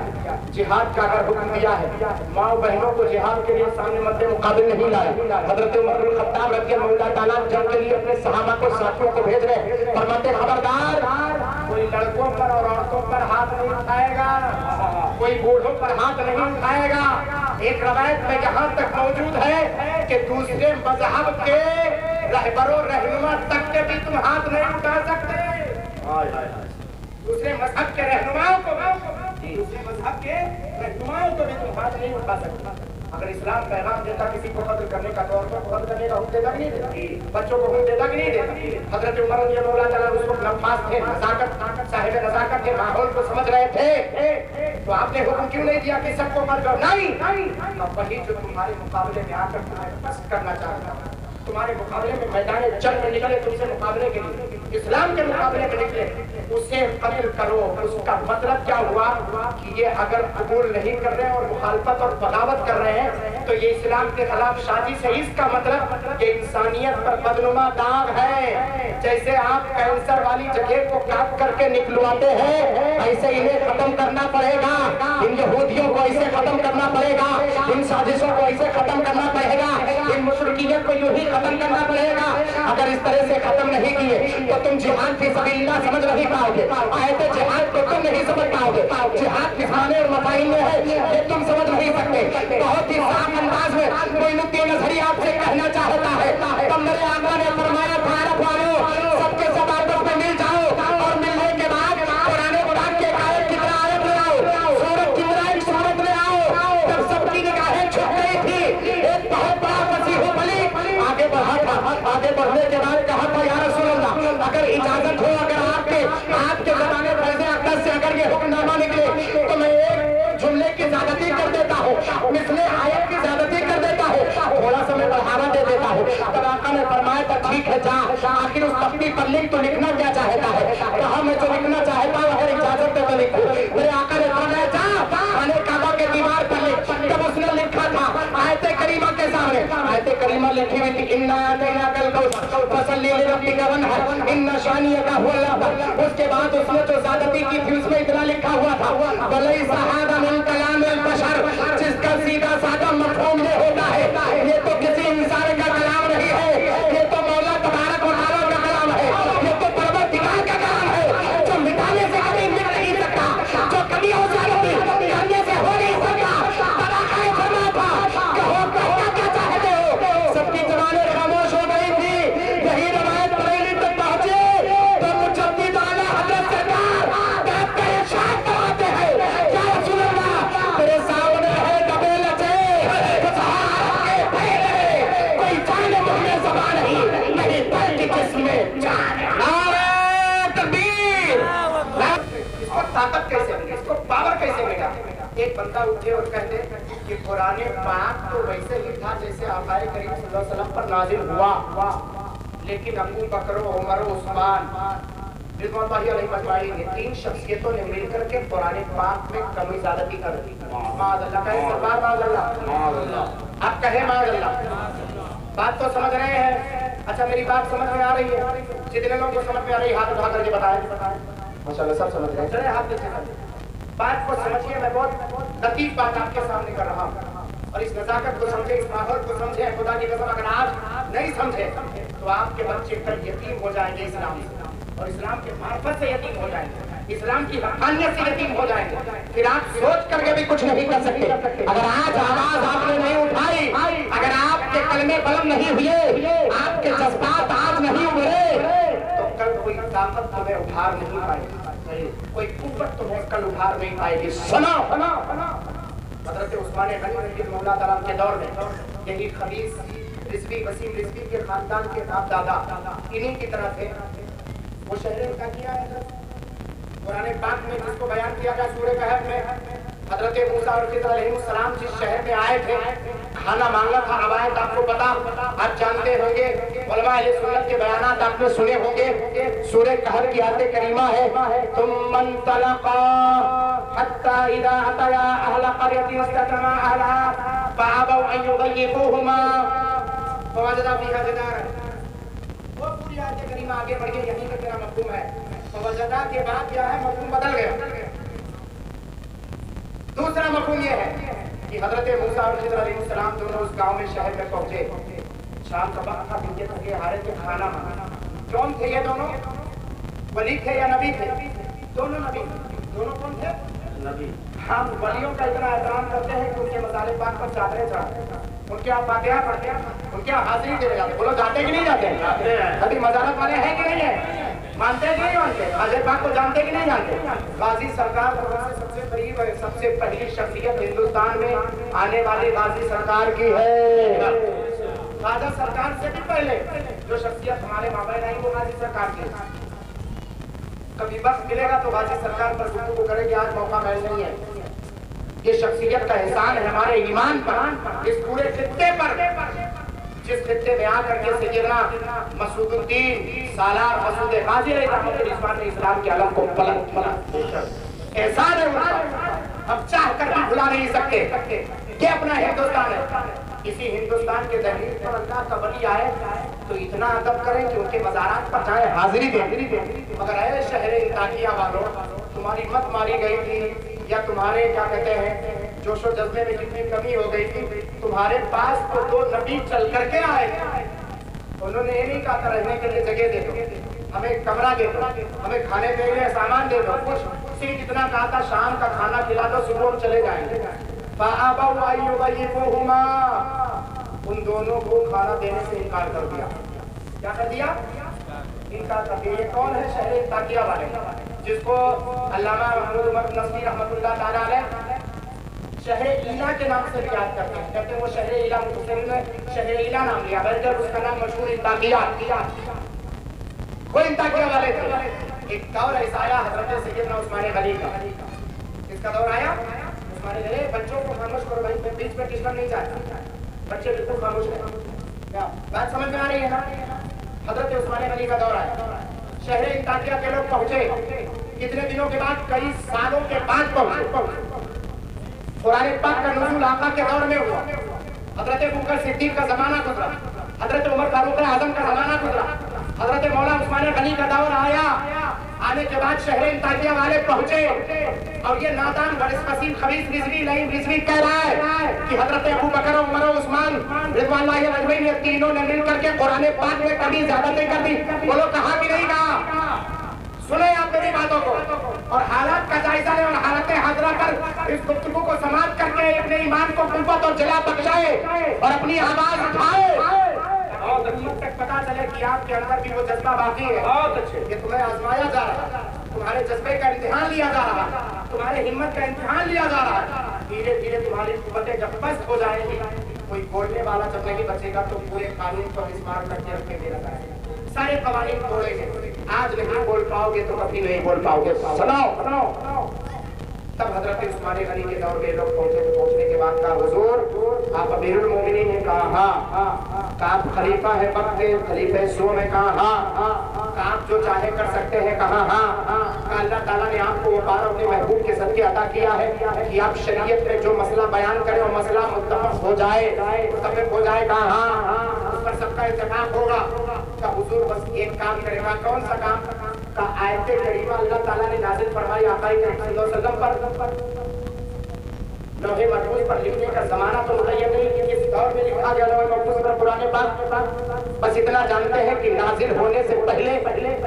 जिहाद का अगर हुक्म दिया है, माँ बहनों को जिहाद के लिए सामने मद्दे मुकाबिल नहीं लाए। हजरत उमर बिन खत्ताब रज़ियल्लाहु ताला जंग के लिए अपने सहाबा को, साथियों को भेज रहे, फरमाते खबरदार कोई लड़कों पर और औरतों पर हाथ नहीं उठाएगा, कोई बूढ़ों पर हाथ नहीं उठाएगा। एक रवायत में यहाँ तक मौजूद है कि दूसरे मजहब के रहबरों रहनुमा तक के भी तुम हाथ नहीं उठा सकते। दूसरे मजहब के रहनुमाओं को भी तुम हाथ नहीं उठा सकते। अगर इस्लाम पैगाम देता किसी को कत्ल करने का, तो औरतों को कत्ल करने का हुक्म देता कि नहीं देता? बच्चों को हुक्म देता कि नहीं देता? हजरत उमर रज़ियल्लाहु ताला उस वक्त नफास थे, नज़ाकत साहिब नज़ाकत के माहौल को समझ रहे थे, तो आपने हुक्म क्यों नहीं दिया कि सबको मर जाओ? नहीं, अब वही जो तुम्हारे मुकाबले में आकर तुम्हें बस करना चाहता है, तुम्हारे मुकाबले में मैदान जंग में निकले, तुमसे मुकाबले के लिए इस्लाम के मुकाबले में निकले, उसे कत्ल करो। उसका मतलब क्या हुआ कि ये अगर कबूल नहीं कर रहे और मुखालफत और बगावत कर रहे हैं, तो ये इस्लाम के खिलाफ साजिश है। इसका मतलब ये इंसानियत पर बदनुमा दाग है। जैसे आप कैंसर वाली जगह को काट करके निकलवाते हैं, ऐसे इन्हें खत्म करना पड़ेगा, इन यहूदियों को ऐसे खत्म करना पड़ेगा, इन साजिशों को ऐसे खत्म करना पड़ेगा, इन मुशरिकियत को यूं ही खत्म करना पड़ेगा। अगर इस तरह से खत्म नहीं किए तो तुम जिहाद फी सबिलिल्लाह समझ नहीं पाओगे, आयते जिहाद को तुम नहीं समझ पाओगे। जिहाद किस माने और मफाहिम में है ये तुम समझ नहीं सकते। बहुत ही साफ अंदाज में मोइनुद्दीन अजहरी आपसे कहना चाहता है, तब मेरे आका ने फरमाया भारत वालों सबके सब आपस में मिल जाओ, और मिलने के बाद कुरान पाक के आयत की तरह आयत ले आओ, सूरत की तरह एक सूरत ले आओ। जब सबकी निगाहें झुक गई थी, एक बहुत बड़ा फसीह बली आगे बढ़ा था। आगे बढ़ने के बाद कहा था, या रसूल अल्लाह अगर इजाजत हो, अगर आपके ज़माने फैज़ अक़दस से अगर ये हुक्मनामा निकले तो मैं एक जुमले की ज़्यादती कर देता हूँ, मिसले आयत की ज़्यादती कर देता हूँ, थोड़ा सा मैं बढ़ावा दे देता हूँ। तब आका ने फरमाया था ठीक है जा, आखिर उस तख्ती पर लिख तो लिखना क्या चाहता है? कहा मैं जो लिखना चाहता हूँ अगर इजाजत दे तो लिखूं। मेरे आका ने फरमाया जा खाने काबा के दीवार पर लिख। तब उसने लिखा था आयते करीमा के सामने, आयते करीमा लिखी हुई थी, इन्ना अतैनाकल कौसर फसल्ली लिरब्बिका वनहर इन्ना शानियका हुवल अबतर। उसके बाद उसने जो ज़्यादती की थी उसमें इतना लिखा हुआ था, वलैसा हादा मिन कलामिल बशर, जिसका सीधा साधा मफ़हूम ये होता है ये तो किसी इंसान का कलाम नहीं है, ये तो मौला तबारक व तआला का कलाम है, ये तो परवरदिगार का कलाम है, जो मिटाने से कभी मिट नहीं सकता, जो कभी हो ज़्यादती करने से हो नहीं सकता। तबाकाए फरमा था कहो कहना क्या चाहते हो? सबकी ज़बानें खामोश हो गई थी। यही रवायत बरेली तक पहुंचे तो मुजद्दिद आला हज़रत सरकार कहते हैं शायद कराते हैं, या रसूल अल्लाह तेरे सामने है दबे लचे के पहले कोई जाने मुझे ज़बान नहीं बल्कि जिसमें जान है। नारे तकबीर। इसको ताकत कैसे मिली, इसको पावर कैसे मिला? एक बंदा उठे और कहते कि कुरान पाक तो वैसे ही था जैसे आकाए करीम सल्लल्लाहु अलैहि वसल्लम पर नाजिल हुआ, लेकिन अबू बकर, उमर, उस्मान रिज़वानुल्लाहि अलैहि अजमाइन ने 3 शख्सियतों ने मिलकर के कुरान पाक में कमी ज़्यादती कर दी। माअल्लाह कहे सरकार माअल्लाह, आप कहे माअल्लाह। बात तो समझ रहे हैं? अच्छा मेरी बात समझ में आ रही है? जितने लोगों को समझ में आ रही है हाथ उठा करके बताएं। माशाअल्लाह सब समझ रहे हैं। चले हाथ नीचे कर। बात को समझिए, मैं बहुत लतीफ बात आपके सामने कर रहा हूँ और इस नजाकत को समझे, इस माहौल को समझे। खुदा की कसम अगर आज नहीं समझे तो आपके बच्चे कल यतीम हो जाएंगे इस्लाम से, और इस्लाम के मार्फत से यतीम हो जाएंगे, इस्लाम की हक़ानियत से यतीम हो जाएंगे। फिर आप सोच करके भी कुछ नहीं कर सकते। अगर आज आवाज आपने नहीं उठाई, अगर आपके कलमे बुलंद नहीं हुए, आपके जज्बात आज नहीं उभरे, तो कल कोई ताकत तुम्हें उभार नहीं पाएगी, कोई कुव्वत तुम्हें कल उभार नहीं पाएगी। सुनो हज़रत उस्मान गनी रज़ियल्लाहु ताला के दौर में यही खबीस रिज़वी वसीम रिज़वी के खानदान के बाप दादा इन्हीं की तरह थे। वो शहर का किया है कुरान पाक में जिसको बयान किया गया सूरह कहफ में। हज़रत मूसा और खिज़र अलैहिस्सलाम जिस शहर में आए थे, खाना मांगा था। अब आयत आपको पता, आप जानते होंगे, उलमा अहले सुन्नत के बयानात आपने सुने होंगे। सूरह कहफ की आयत करीमा है, तुम्मन तलक़ा हत्ता इज़ा अतया अहल क़रयतिन इस्ततमा अहलहा फ़अबौ अन युग़य्यिबूहुमा फ़वजदा फ़ीहा जिदारन। वो पूरी आयत करीमा आगे बढ़ के यहीं तक मेरा मफ़हूम है। फ़वजदा के बाद क्या है, मफ़हूम बदल गया। दूसरा मफ़हूम ये है कि हज़रत मूसा और खिज़र अलैहिस्सलाम दोनों उस गांव में शहर में पहुंचे। शाम का वक्त था, दिन के थके हारे थे, खाना मांगा। कौन थे ये दोनों? वली थे या नबी थे? दोनों नबी। दोनों कौन थे? नबी। हम वलियों का इतना एहतराम करते हैं कि उनके मसाले पाक पर चादरें चढ़ाते हैं, उनके आप फातिहा पढ़ते हैं, उनके आप हाजिरी देने जाते हैं। बोलो जाते कि नहीं जाते? कभी मज़ारत वाले हैं कि नहीं है? मानते कि नहीं मानते? हाजिर पाक को जानते कि नहीं जानते? गाजी सरकार सबसे करीब है, सबसे पहली शख्सियत हिंदुस्तान में आने वाली गाजी सरकार की है। गाजी सरकार से भी पहले जो शख्सियत हमारे मामले आई वो गाजी सरकार की। कभी वक्त मिलेगा तो गाजी सरकार पर गुफ्तगू करेंगे, आज मौका मिल नहीं है। ये शख्सियत का एहसान है हमारे ईमान पर, इस पूरे खित्ते पर, जिस खित्ते में आकर के सैयदना मसूदुद्दीन सालार मसूद गाजी रहमतुल्लाह ने इस्लाम के अलम को पलट एहसान है उनका, हम चाह कर भी भुला नहीं सकते। ये अपना हिंदुस्तान है। इसी हिंदुस्तान के दहलीज पर अल्लाह का वली आए तो इतना अदब करें कि उनके मज़ारात पर जाए, हाजिरी दें। मगर ऐ शहरे ताकिया वालों, तुम्हारी मत मारी गई थी या तुम्हारे क्या कहते हैं जोशो जज्बे में कितनी कमी हो गई थी। तुम्हारे पास तो 2 नबी चल करके आए, उन्होंने ये नहीं कहा था रहने के लिए जगह दे दो, हमें कमरा दे दो, हमें खाने के लिए सामान दे दो, कुछ सिर्फ इतना कहा था शाम का खाना खिला दो, सुबह हम चले जाएंगे। फ़अबौ अन युग़य्यिबूहुमा, उन दोनों को खाना देने से इनकार कर दिया। क्या कर दिया? इनकार कर दिया। ये कौन है? शहर ताकिया वाले, जिसको अल्लामा महमूद उमर नस्वी रहमतुल्लाह ताला अलैह शहर ईला के नाम से भी याद करते हैं। कहते हैं वो शहर ईला, मुसलमान ने शहर ईला नाम लिया, बल्कि उसका नाम मशहूर इंताकिया। वो इंताकिया वाले थे। एक दौर ऐसा आया हज़रत सैयदना उस्मान गनी का। किसका दौर आया? उस्मान गनी। बच्चों को खामोश करो भाई, बीच में डिस्टर्ब नहीं चाहता, बच्चे बिल्कुल खामोश हैं। क्या बात समझ में आ रही है ना? हज़रत उस्मान गनी का दौर आया, शहर इंताकिया के लोग पहुंचे। कितने दिनों के बाद? कई सालों के बाद पहुंचे। कुरान पाक का नुज़ूल आका के दौर में हुआ। हज़रत अबू बकर सिद्दीक़ का ज़माना गुजरा, हज़रत उमर फारूक आज़म का ज़माना गुजरा, हज़रत मौला उस्मान गनी का दौर आया। आने के बाद शहर इंताकिया वाले पहुंचे और ये नादान बदकिस्मत खबीस रिज़वी लईम रिज़वी कह रहा है कि हज़रत अबू बकर, उमर और उस्मान रिज़वानुल्लाहि अलैहिम ने तीनों ने मिलकर के कुरान पाक में कभी ज़्यादती कर दी। बोलो कहा कि नहीं कहा? सुने आप मेरी बातों को और हालात का जायजा लें और हालत हाज़िरा कर इस गुफ्तगू को समाप्त करके अपने ईमान को कुव्वत और जला बख्शाए और अपनी आवाज उठाए और दुनिया तक पता चले कि आपके अंदर भी वो जज्बा बाकी है। बहुत अच्छे। ये तुम्हें आजमाया जा रहा है, तुम्हारे जज्बे का इम्तिहान लिया जा रहा है, तुम्हारे हिम्मत का इम्तिहान लिया जा रहा है। धीरे धीरे तुम्हारी कुव्वतें जब पस्त हो जाएंगी, कोई बोलने वाला जब नहीं बचेगा तो पूरे कानून को इस्तेमाल करके रखने देना जाएगा, सारे कवानीन तोड़ेंगे। आज नहीं बोल पाओगे तो कभी नहीं बोल पाओगे। सुनाओ। तब हज़रत उस्मान गनी के दौर में लोग पहुंचे। तो पहुंचने के बाद कहा हुजूर आप अमीरुल मोमिनीन हैं? कहा हाँ। कहा आप खलीफा है वक्त के? खलीफा सो में? कहा हाँ। आप जो चाहे कर सकते हैं। कहा हाँ, अल्लाह ताला ने आपको वो पावर अपने महबूब के सदके अता किया है कि आप शरीयत में जो मसला बयान करें और मसला मुत्तफक हो जाए, मुत्तफिक हो जाए। कहा हाँ, उस पर सबका इत्तेफाक होगा। का हुजूर बस एक काम करेगा। कौन सा काम? का आयत करीमा अल्लाह ताला ने नाज़िल फरमाई आका करीम सल्लल्लाहु अलैहि वसल्लम पर। लौहे महफूज पर लिखने का जमाना तो मुतय्यन नहीं कि किस दौर में लिखा गया लौहे महफूज पर कुरान पाक। बस इतना जानते हैं कि नाजिल होने से पहले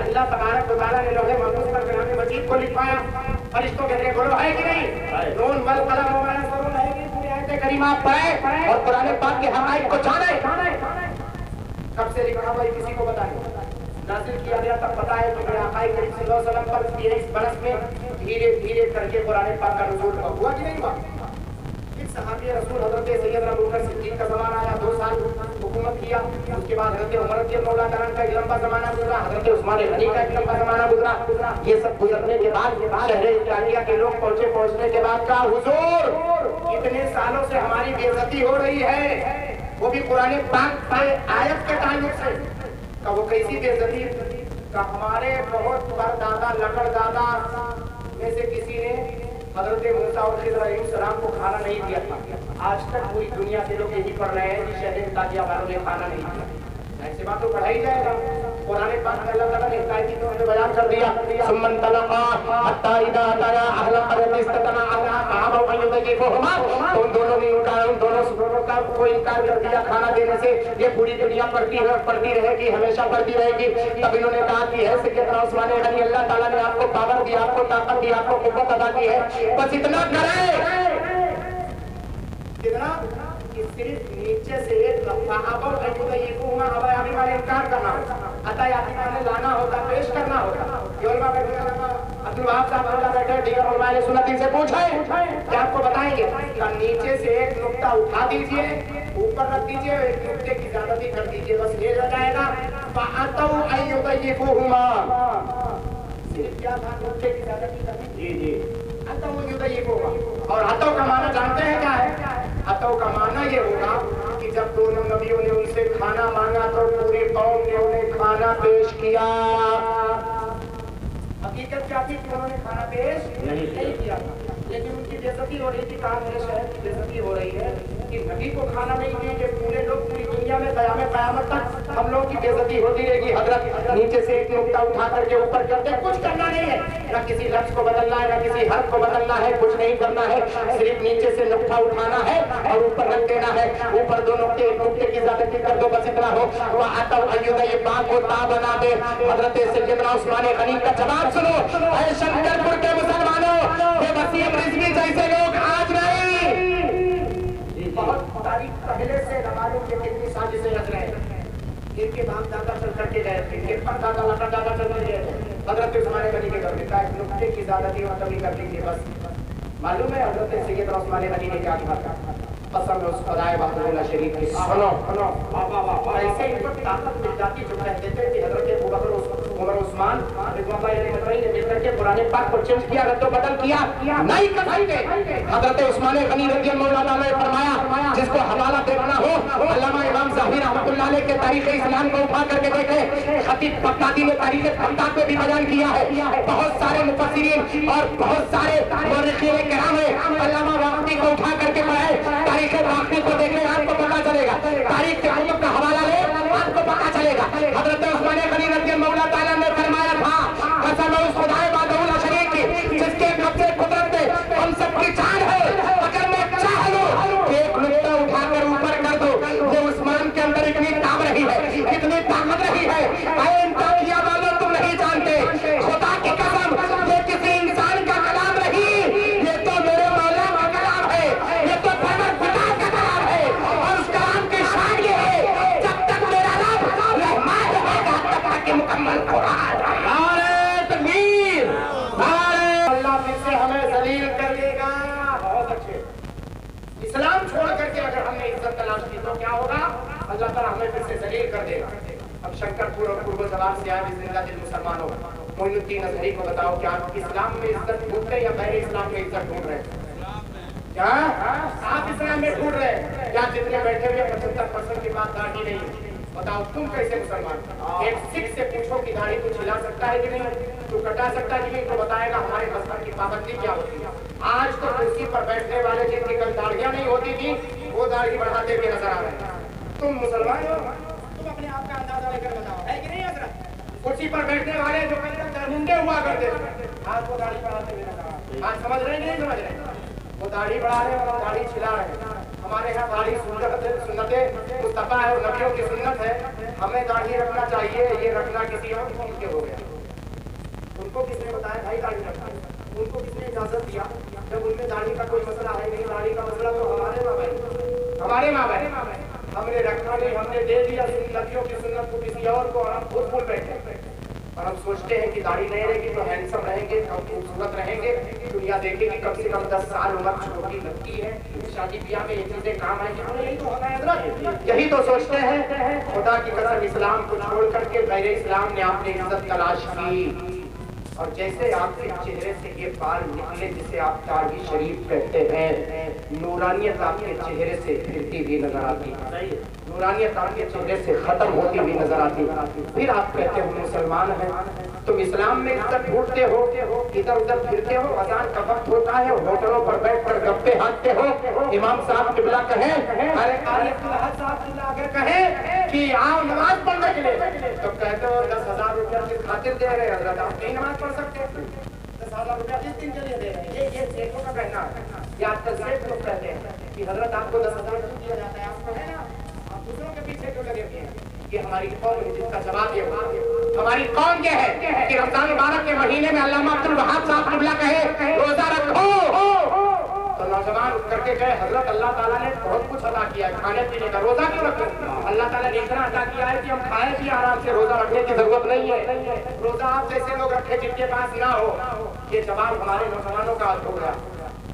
अल्लाह तबारक व तआला ने लौहे महफूज पर कलाम मजीद को लिखवाया। फरिश्तों के लिए बोलो है कि नहीं? नून वल कलम व मा यस्तरून है कि पूरी आयत करीमा पढ़े और कुरान पाक के हक़ाइक़ को जाने। कब से लिखा हुआ किसी को बताएं? नाज़िल किया गया तब पता है कि आका करीम सल्लल्लाहु अलैहि वसल्लम पर 23 बरस में धीरे धीरे करके कुरान पाक का नुज़ूल हुआ कि नहीं हुआ? सहाबी रसूल हज़रत सैयदना अबू बकर सिद्दीक़ का ज़माना आया, 2 साल हुकूमत किया। उसके बाद हज़रत उमर रज़ियल्लाहु अन्हु का एक लंबा ज़माना गुजरा, हज़रत उस्मान गनी का एक लंबा ज़माना गुजरा। ये सब गुजरने के बाद शहर इस्लामिया के लोग पहुंचने के बाद कहा हुजूर इतने सालों से हमारी बेइज्जती हो रही है, वो भी कुरान पाक के आयत के ताल्लुक से। का वो कैसी बेइज्जती? का हमारे बहुत परदादा लकड़दादा में से किसी ने हज़रत मूसा और खिज़र अलैहिस्सलाम को खाना नहीं दिया था। आज तक पूरी दुनिया के लोग यही पढ़ रहे हैं कि शहर ताजिया वालों ने खाना नहीं दिया। ऐसी बात तो पढ़ाई जाएगा। कुरान पाक में अल्लाह ताला ने हिदायती तौर पे बयान कर दिया, सुम्मन तलक़ा हत्ता इज़ा अताया अहल क़रयतिन इस्ततना अबौ अन युज़य्यिफुहुमा। उन दोनों का कोई इनकार कर दिया खाना देने से। ये पूरी दुनिया पढ़ती रहेगी, हमेशा पढ़ती रहेगी। तब इन्होंने कहा कि है सैयदना उस्मान गनी, अल्लाह ताला ने आपको पावर दी, आपको ताकत दी, आपको कुव्वत अता की है, बस इतना करें। कितना? सिर्फ नीचे से एक लफ्ज़ अबौ अन युज़य्यिफुहुमा, अभी वाले इनकार करना होता, अतायाती माने लाना होता, पेश करना होता। ये उलमा बैठे अब्दुल वहाब साहब बैठे, दीगर उलमा ने सुन्नत से पूछे क्या आपको बताएंगे? नीचे से एक नुक्ता उठा दीजिए, ऊपर रख दीजिए, एक नुक्ते की ज़्यादती कर दीजिए, बस ये हो जाएगा। फ़अतौ अन युज़य्यिफुहुमा, सिर्फ क्या था? नुक्ते की ज़्यादती कर दीजिए। जी अतौ अन युज़य्यिफुहुमा। और अतौ का माना जानते हैं क्या है? अतौ का माना ये होगा कि जब दोनों नबियों ने उनसे खाना मांगा तो पूरी कौम ने उन्हें खाना पेश किया। हकीकत क्या थी कि उन्होंने खाना पेश नहीं किया था, लेकिन उनकी बेइज्जती हो रही थी। कहा मेरे शहर की बेइज्जती हो रही है कि नबी को खाना नहीं दिए, पूरे लोग पूरी दुनिया में क़यामत तक हम लोग की बेइज्जती होती रहेगी। हजरत नीचे से एक नुक्ता उठा करके ऊपर करते, कुछ करना नहीं है, न किसी लफ्ज़ को बदलना है, न किसी हर्फ को बदलना है, कुछ नहीं करना है। सिर्फ नीचे से नुक्ता उठाना है और ऊपर रख देना है। ऊपर दो नुक्ते, एक नुक्ते की ज़्यादती कर दो, बस इतना हो। वह अतौ अन युज़य्यिफुहुमा को ता बना दे। हजरत सैयदना उस्मान गनी का जवाब सुनो, ऐ शंकरपुर के मुसलमानों, ये वसीम रिज़वी जैसे लोग आज नहीं, बहुत तारीख पहले से मालूम के कितनी साजिशें रच रहे हैं। इनके बाप दादा चल करके गए थे, इनके परदादा लकड़दादा चलते गए थे। हजरत उस्मान गनी के घर में एक नुक्ते की ज़्यादती और कमी कर दीजिए, बस। मालूम है हजरत सैयदना उस्मान गनी ने क्या कहा? कसम उस खुदाए वहदहुल्ला शरीफ की, सुनो ऐसे इनको ताकत मिल जाती जो कहते थे कि हजरत अबू बकर उमर उस्मान ने मिलकर के कुरान पाक को चेंज किया, रद्द बदल किया, नहीं कर सकते। हजरत उस्मान गनी रज़ियल्लाहु अन्हु ने फरमाया, जिसको हवाला देखना हो अल्लामा इमाम ज़ाहबी रहमतुल्लाह अलैह के तारीख़ इस्लाम को उठा करके देखें। खतीब बगदादी ने तारीख़ बगदाद में भी बयान किया है। बहुत सारे मुफस्सिरीन और बहुत सारे मुअर्रिख़ीन किराम है, अल्लामा वाक़ी को उठा करके पढ़े, तारीख़ वाक़ी को देखें, आपको पता चलेगा। तारीख़ के कुतुब का हवाला ले, आपको पता चलेगा। हज़रत उस्मान गनी रज़ियल्लाहु ताला ने फरमाया था, कसम उस खुदाए वहदहुल्ला शरीफ की जिसके कब्ज़े कुदरत में हम सबकी जान है, अगर मैं चाह लूं कि एक नुक्ता उठाकर ऊपर कर दो, वो उस्मान के अंदर इतनी ताकत रही है, इतनी ताकत रही है। ऐ इंसानिया वालों, तुम नहीं जानते, खुदा की कसम ये किसी इंसान का कलाम नहीं, ये तो मेरे मौला का कलाम है, ये तो परवरदिगार का कलाम है। और उस कलाम की शान ये है, जब तक मेरा रब रहमान रहेगा तब तक ये मुकम्मल कुरान। नारे तकबीर, नारे अल्लाह फिर से हमें जलील कर देगा। बहुत अच्छे। इस्लाम छोड़ करके अगर हमने इज्जत तलाश की तो क्या होगा? अल्लाह ताला हमें फिर से जलील कर देगा। अब शंकरपुर और पूर्व जवाब से आए जिंदा दिल मुसलमानों, मोइनुद्दीन अज़हरी को बताओ क्या आप इस्लाम में इज्जत ढूंढ रहे या गैर इस्लाम में इज्जत ढूंढ रहे हैं? क्या आप इस्लाम में ढूंढ रहे हैं? क्या जितने बैठे हुए 75% की बात दाढ़ी नहीं, बताओ तुम कैसे मुसलमान? एक सिख से पूछो कि दाढ़ी को छिला सकता है कि नहीं, तो कटा सकता है कि नहीं, तो बताएगा हमारे मजहब की पाबंदी क्या होती है। आज तो कुर्सी पर बैठने वाले जिनकी कल दाढ़ियां नहीं होती थी, वो दाढ़ी बढ़ाते हुए नजर आ रहे हैं। तुम मुसलमान हो, तुम अपने आप का अंदाजा लेकर बताओ, है कि नहीं हजरत? कुर्सी पर बैठने वाले जो मुंडे हुआ करते थे, आज वो दाढ़ी बढ़ाते हुए नजर आ रहे हैं। आज समझ रहे नहीं समझ रहे? वो दाढ़ी बढ़ा रहे और दाढ़ी छिला रहे। हमारे यहाँ दाढ़ी सुन्नत मुस्तफा है और नबियों की सुन्नत है, हमें दाढ़ी रखना चाहिए, ये रखना किसी और चीज के हो गया। उनको किसने बताया भाई दाढ़ी रखना? उनको किसने इजाजत दिया? जब उनमें दाढ़ी का कोई मसला है नहीं, दाढ़ी का मसला तो हमारे माँ बहन, हमने रखा नहीं, हमने दे दिया नबियों की सुन्नत को किसी और को, और हम खुद भूल बैठे। और हम सोचते हैं कि दाढ़ी नहीं रहेगी तो हैंडसम रहेंगे, हम खूबसूरत रहेंगे, दुनिया देखेगी। कम से कम 10 साल उम्र छोटी लगती है, शादी ब्याह में ये चीजें काम आएंगी, यही तो होता है, यही तो सोचते हैं। खुदा की कसम इस्लाम को छोड़ करके मेरे इस्लाम ने आपने इज्जत तलाश की, और जैसे आपके चेहरे से ये बाल निकले जिसे आप तारगी शरीफ कहते हैं, नूरानियत आपके चेहरे से फिरती हुई नजर आती है, नूरानियत आपके चेहरे से खत्म होती हुई नजर आती है। फिर आप कहते हो मुसलमान हैं। तुम इस्लाम में इधर ढूंढते हो, इधर उधर फिरते हो, अजान का वक्त होता है, होटलों पर बैठकर गप्पे हांकते हो। इमाम साहब किबला कहे, अरे अगर कहे कि आओ नमाज पढ़ने के लिए, तो कहते हो 10,000 रुपया किस खातिर दे रहे हैं? आप नहीं नमाज पढ़ सकते? 10,000 रुपया किस दिन के लिए दे रहे हैं? ये सेठों का कहना है, ये आपका सेठ लोग कहते हैं कि हजरत आपको 10,000 दिया जाता है, आपको है ना, आप दूसरों के पीछे क्यों लगे हुए हैं? ये हमारी कौम है जिसका जवाब ये होगा। हमारी कौम क्या है कि रमजान मुबारक के महीने में अल्लामा अब्दुल वहाब साहब किबला कहे रोजा रखो, तो नौजवान करके कहे हजरत अल्लाह ताला ने बहुत कुछ अदा किया है, खाने पीने का, रोजा क्यों रखो? अल्लाह ताला ने इतना अदा किया है कि हम खाए भी आराम से, रोजा रखने की जरूरत नहीं है। रोजा आप जैसे लोग रखे जिनके पास ना हो। ये जवाब हमारे नौजवानों का हो गया।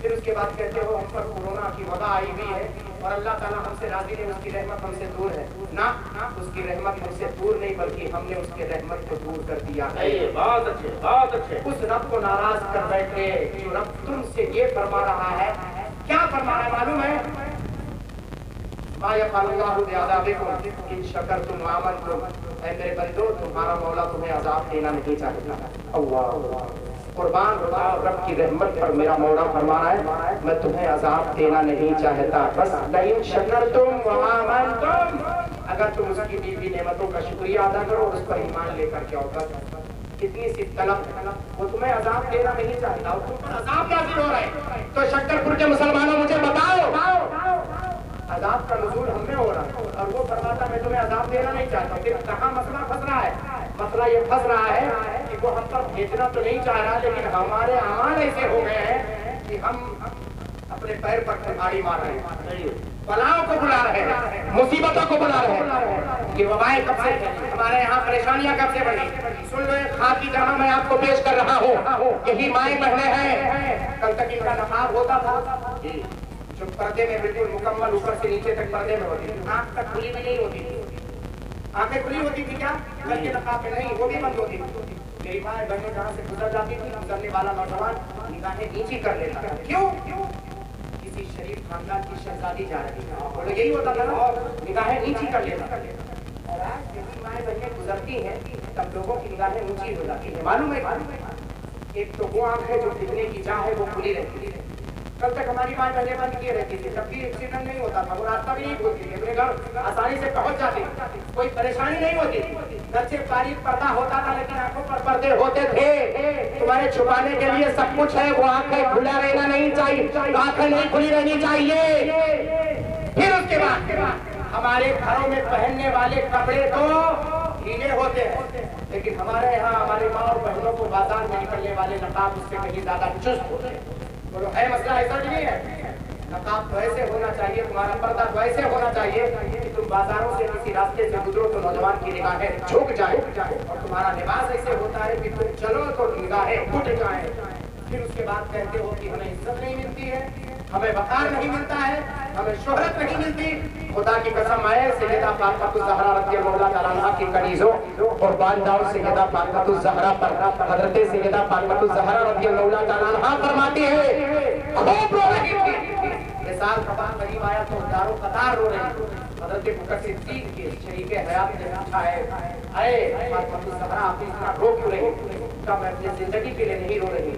फिर उसके बाद कहते हो हम पर कोरोना की वबा आई हुई है और अल्लाह ताला हमसे राजी नहीं, उसकी रहमत हमसे दूर है। ना, उसकी रहमत हमसे दूर नहीं, बल्कि हमने उसके रहमत को दूर कर दिया है। बहुत अच्छे, बहुत अच्छे। उस रब को नाराज कर बैठे जो रब तुमसे ये फरमा रहा है। क्या फरमा रहा है मालूम है? इन शकरतुम व आमनतुम, ऐ मेरे बंदो तुम्हारा मौला तुम्हें अजाब देना नहीं चाहता। अल्लाह कुर्बान बताओ, रब की रहमत पर मेरा मौला फरमा रहा है मैं तुम्हें अजाब देना नहीं चाहता। बस इन शकरतुम व आमनतुम, अगर तुम उसकी दी नेमतों का शुक्रिया अदा करो, उस पर ईमान लेकर के आओ। कितनी सी तलब, वो तुम्हें अजाब देना नहीं चाहता और तुम पर अजाब नाज़िल हो रहा है। तो शक्करपुर के मुसलमानों मुझे बताओ, अजाब का नुज़ूल हमें हो रहा है और वो फरमाता मैं तुम्हें अजाब देना नहीं चाहता। फिर कहाँ मसला फंस रहा है? मसला ये फंस रहा है कि वो हम पर भेजना तो नहीं चाह रहा, लेकिन हमारे अमाल ऐसे हो गए हैं कि हम अपने पैर पर कुल्हाड़ी मार रहे हैं, बलाओं को बुला रहे हैं, मुसीबतों को बुला रहे हैं। ये वबाएं कब से हमारे यहाँ, परेशानियां कब से बढ़ी? सुन लो, एक खाकी जहाँ मैं आपको पेश कर रहा हूँ। यही माएँ बहने हैं, कल तक इनका नकाब होता था जो पर्दे में बिल्कुल मुकम्मल ऊपर से नीचे तक पर्दे में होती थी, आँख तक खुली भी नहीं होती थी। आंखें खुली होती थी क्या? कल के नकाब में नहीं, वो भी बंद होती थी। मेरी माँ बहनें जहाँ से गुजर जाती थी, गुजरने वाला नौजवान निगाहें नीची कर लेता था। क्यों? किसी शरीफ खानदान की शहजादी जा रही थी, बोलो यही होता था ना, निगाहें नीची कर लेता। और आज यही माँ बहनें गुजरती हैं तब लोगों की निगाहें ऊंची हो जाती है। मालूम है, एक तो वो आंख है जो दिखने की चाह है, वो खुली रहती है। कल तक हमारी माँ बहनें बंद किए रहती थी, तब भी एक्सीडेंट नहीं होता था, वो रास्ता भी नहीं भूलती थी, अपने घर आसानी से पहुंच जाती, कोई परेशानी नहीं होती। घर से बारीक पर्दा होता था लेकिन आंखों पर पर्दे होते थे। तुम्हारे छुपाने के लिए सब कुछ है, वो आंखें खुला रहना नहीं चाहिए, आंखें नहीं खुली रहनी चाहिए। फिर उसके बाद हमारे घरों में पहनने वाले कपड़े तो ढीले होते हैं, लेकिन हमारे यहाँ हमारी माँ और बहनों को बाजार में निकलने वाले नकाब उससे कहीं ज्यादा चुस्त होते हैं। बोलो है मसला ऐसा नहीं है? नकाब तो ऐसे होना चाहिए, तुम्हारा पर्दा तो ऐसे होना चाहिए कि तुम बाजारों से किसी रास्ते से गुजरो तो नौजवान की निगाहें झुक जाए, और तुम्हारा लिबास ऐसे होता है कि तुम चलो तो निगाहें उठ जाए। फिर उसके बाद कहते हो कि हमें इज्जत नहीं मिलती है, हमें वकार नहीं मिलता है, हमें शोहरत नहीं मिलती। खुदा की कसम है, सैयदा फातिमा ज़हरा रज़ियल्लाहु ताला अन्हा की कनीज़ों और बांदाओं सैयदा फातिमा ज़हरा पर हज़रत सैयदा फातिमा ज़हरा रज़ियल्लाहु ताला अन्हा फरमाती है खूब रो रही थी। मिसाल कबार करीब आया तो हजारों कतार रो रही। हज़रत अबूबकर सिद्दीक के शरीके हयात ने पूछा है, अरे फातिमा ज़हरा आप इतना रो क्यों रही? कहा मैं अपनी जिंदगी के लिए नहीं रो रही,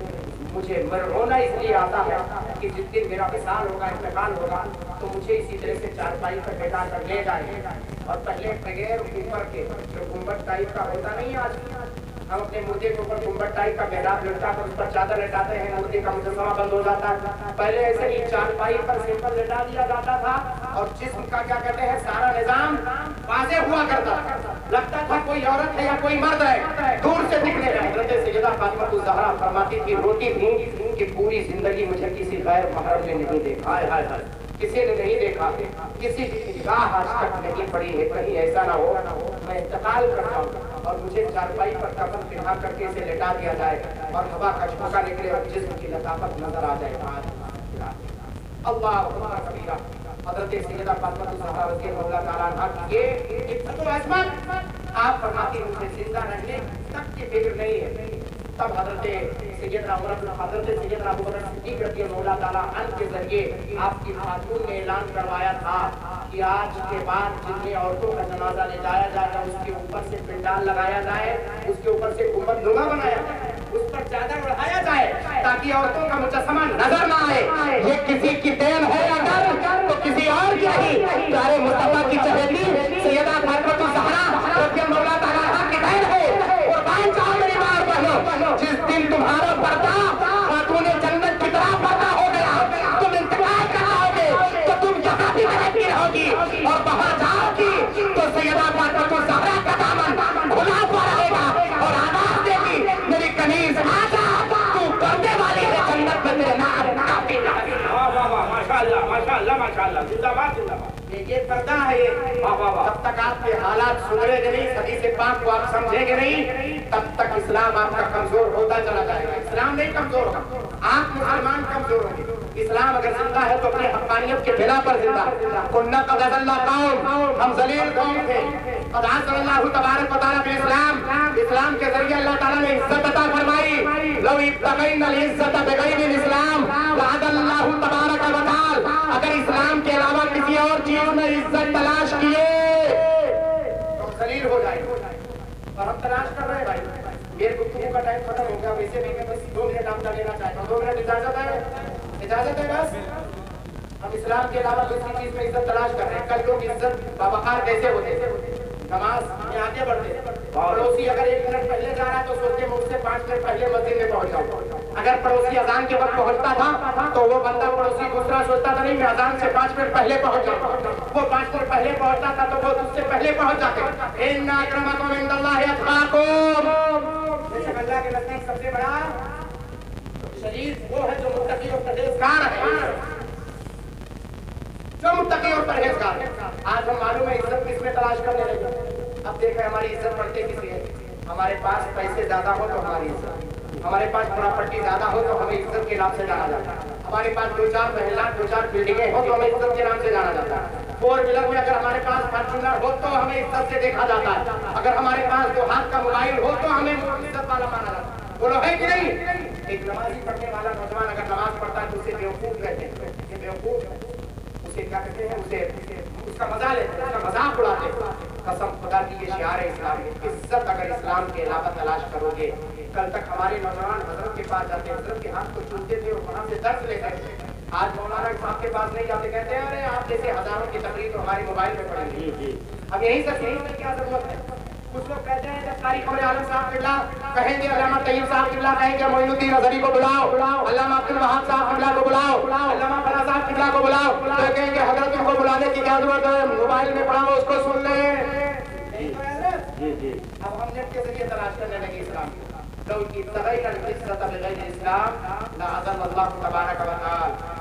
मुझे रोना इसलिए आता है कि जिस दिन मेरा विशाल होगा, इंतकाल होगा, तो मुझे इसी तरह से चारपाई पर बैठा कर ले जाए और पहले बगैर ऊपर के जो गुम्बद टाइप का होता नहीं है, आज हम अपने मुर्दे के ऊपर गुम्बद टाइप का मेहराब लटका कर उस पर चादर लटाते हैं, मुर्दे का मुजस्समा बंद हो जाता है। पहले ऐसे ही चारपाई पर सिंपल लटा दिया जाता था और जिस्म का क्या कहते हैं सारा निजाम वाज़ेह हुआ करता था, लगता था कोई औरत है या कोई मर्द है, दूर से दिखने लगे। हज़रत सैयदा फातिमा ज़हरा फरमाती थी, रोती थी कि पूरी जिंदगी मुझे किसी गैर महरम ने नहीं देखा, हाय हाय हाय, किसी ने नहीं देखा, किसी की निगाह आज तक नहीं पड़ी है, कहीं ऐसा ना हो मैं इंतकाल करता हूँ और मुझे चारपाई पर कफन पिन्हा करके इसे लेटा दिया जाए और हवा का झोंका निकले और जिस्म की लताफत नजर आ जाए। अल्लाह अकबर कबीरा। हज़रत सैयदा फातिमा ज़हरा रज़ियल्लाहु ताला अन्हा की ये इफ़्तिख़ार अज़मत आप फरमाती मुझे जिंदा रहने तक की फिक्र नहीं है। तब हज़रत सैयदना अबू बकर सिद्दीक़ रज़ियल्लाहु ताला अन्हु के जरिए आपकी खातून ने ऐलान करवाया था कि आज के बाद जितनी औरतों का जनाजा ले जाया जाएगा उसके ऊपर से पिंडाल लगाया जाए, उसके ऊपर से गुंबद नुमा बनाया जाए, उस पर चादर बढ़ाया जाए ताकि औरतों का मुजस्समा नजर ना आए। ये किसी की देन है अगर तो किसी और की नहीं, प्यारे मुस्तफा की चहेती सैयदा फातिमा ज़हरा रज़ियल्लाहु ताला अन्हा की देन है। कुर्बान जाओ मेरी मां बहनों, जिस दिन तुम्हारा पर्दा खातूने जन्नत की तरह पर्दा हो गया, तुम इंतकाल कर आओगे तो तुम यहाँ भी रहती रहोगी और बाहर जाओगी तो सैयदा फातिमा ज़हरा का दामन खुला हुआ रहेगा और आवाज देगी, मेरी कनीज आजा, तू पर्दे वाली है, जन्नत में तेरे नाम काफी। वाह वाह वाह, माशाअल्लाह माशाअल्लाह माशाअल्लाह, जिंदाबाद जिंदाबाद। ये पर्दा है ये, तब तक आपके हालात सुधरेंगे नहीं, हदीस पाक को आप समझेंगे नहीं, तब तक इस्लाम आपका कमजोर होता चला जाएगा। इस्लाम नहीं कमजोर होगा, आप मुसलमान कमजोर होंगे। इस्लाम अगर जिंदा है तो अपनी हक़ानियत के बिना पर जिंदा है। कुन्ना क़द अज़ल्ला कौम, हम ज़लील कौम थे, क़द अज़ल्लाहु तबारक व तआला इस्लाम के जरिए अल्लाह ताला ने इज्जत अता फरमाई। लौ इब्तग़ैनल इज्जत बिग़ैरिल इस्लाम लअज़ल्लाहु तबारक व तआला, अगर इस्लाम के अलावा किसी और चीज में इज्जत तलाश किए तो जलील हो जाएंगे और हम तलाश कर रहे हैं भाई। मेरे गुफ्तगू का टाइम खत्म हो गया, वैसे भी मैं बस 2 मिनट आपका लेना चाहता हूँ। 2 मिनट इजाजत है? इजाजत है बस। हम इस्लाम के अलावा दूसरी चीज में इज्जत तलाश कर रहे हैं। कल लोग इज्जत बावकार कैसे होते, नमाज में आगे बढ़ते, पड़ोसी अगर 1 मिनट पहले जा रहा है तो सोचते मैं उससे 5 मिनट पहले मस्जिद में पहुंच जाऊं। अगर पड़ोसी अजान के वक्त पहुंचता था तो वो बंदा पड़ोसी दूसरा सोचता था नहीं मैं अजान से 5 मिनट पहले पहुंच जाऊं। वो 5 मिनट पहले पहुंचता था तो वो उससे पहले पहुंच जाते। इन्ना अक्रमकुम इंदल्लाहि अत्क़ाकुम, बेशक अल्लाह के नजदीक सबसे बड़ा शरीफ वो है जो मुत्तकी और परहेजगार है, जो मुत्तकी और परहेजगार है। आज हम मालूम है इज्जत किसमें तलाश करने लगे। अब देखें हमारी इज्जत बढ़ते किसी है, हमारे पास पैसे ज्यादा हो तो हमारी इज्जत, हमारे पास प्रॉपर्टी ज्यादा हो तो हमें इज्जत के नाम से जाना जाता है, हमारे पास 2-4 महला 2-4 बिल्डिंगें हो तो हमें इज्जत के नाम से जाना जाता है। 4 व्हीलर में अगर हमारे पास फॉर्च्यूनर हो तो हमें इज्जत से देखा जाता है, अगर हमारे पास 2 हाथ का मोबाइल हो तो हमें इज्जत वाला माना जाता है। बोलो है कि नहीं? एक नमाज़ी पढ़ने वाला नौजवान अगर नमाज पढ़ता है तो उसे बेवकूफ कहते हैं, ये बेवकूफ है, उसे क्या कहते हैं, उसे उसका मजा लेते हैं, उसका मजाक उड़ाते हैं। कसम खुदा की ये शियार है इस्लाम की। इज्जत अगर इस्लाम के अलावा तलाश करोगे, कल तक हमारे नौजवान हजरत के पास जाते, हजरत के हाथ को चूमते थे और वहाँ से दर्द लेते थे। आज मौलाना साहब के पास नहीं जाते, कहते हैं अरे आप जैसे हजारों की तकरीर तो हमारी मोबाइल में पड़ेगी। अब यही सब यही में क्या जरूरत है? कुछ लोग कहते हैं जब तारीख कमरे आलम साहब किबला कहेंगे, अल्लामा तैयब साहब किबला कहेंगे मोइनुद्दीन अज़हरी को बुलाओ, अल्लामा अब्दुल वहाब साहब किबला को बुलाओ, अल्लामा फला साहब किबला को बुलाओ, तो कहेंगे हजरत उनको बुलाने की क्या जरूरत है, मोबाइल में पढ़ा उसको सुन ले। अब हम नेट के जरिए तलाश करने लगे इस्लाम।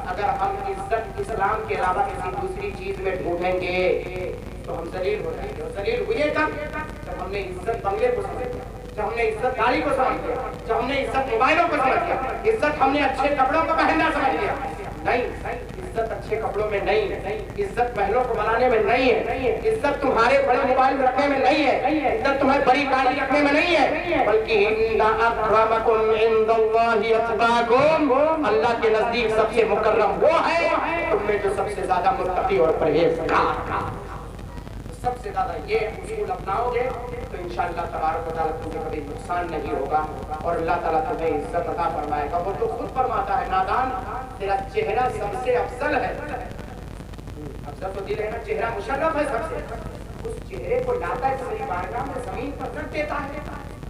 अगर हम इज्जत इस्लाम के अलावा किसी दूसरी चीज में ढूंढेंगे तो हम जलील हो जाएंगे। और जलील हुए कब? जब हमने इज्जत बंगले को समझ लिया, जब हमने इज्जत गाड़ी को समझ लिया, जब हमने इज्जत मोबाइलों को समझ लिया, इज्जत हमने अच्छे कपड़ों को पहनना समझ लिया। नहीं, इज्जत अच्छे कपड़ों में नहीं है, इज्जत महलों को बनाने में नहीं है, इज्जत तुम्हारे बड़े मोबाइल रखने में नहीं है, इज्जत तुम्हारी बड़ी गाड़ी रखने में नहीं है, बल्कि इन्ना अक्रमकुम इंदल्लाहि अत्क़ाकुम, अल्लाह के नजदीक सबसे मुकर्रम वो है तुम में जो सबसे ज्यादा मुत्तकी और परहेजगार। सबसे ज्यादा ये उसूल अपनाओगे तो इंशाअल्लाह तबारक व तआला तुम्हें कभी नुकसान नहीं होगा और अल्लाह ताला तुम्हें इज्जत अता फरमाएगा। वो तो खुद फरमाता है, नादान तेरा चेहरा सबसे अफजल है। अफजल तो दिल है ना, चेहरा मुशर्रफ है सबसे। उस चेहरे को लाता है मेरी बारगाह में, जमीन पर रख देता है,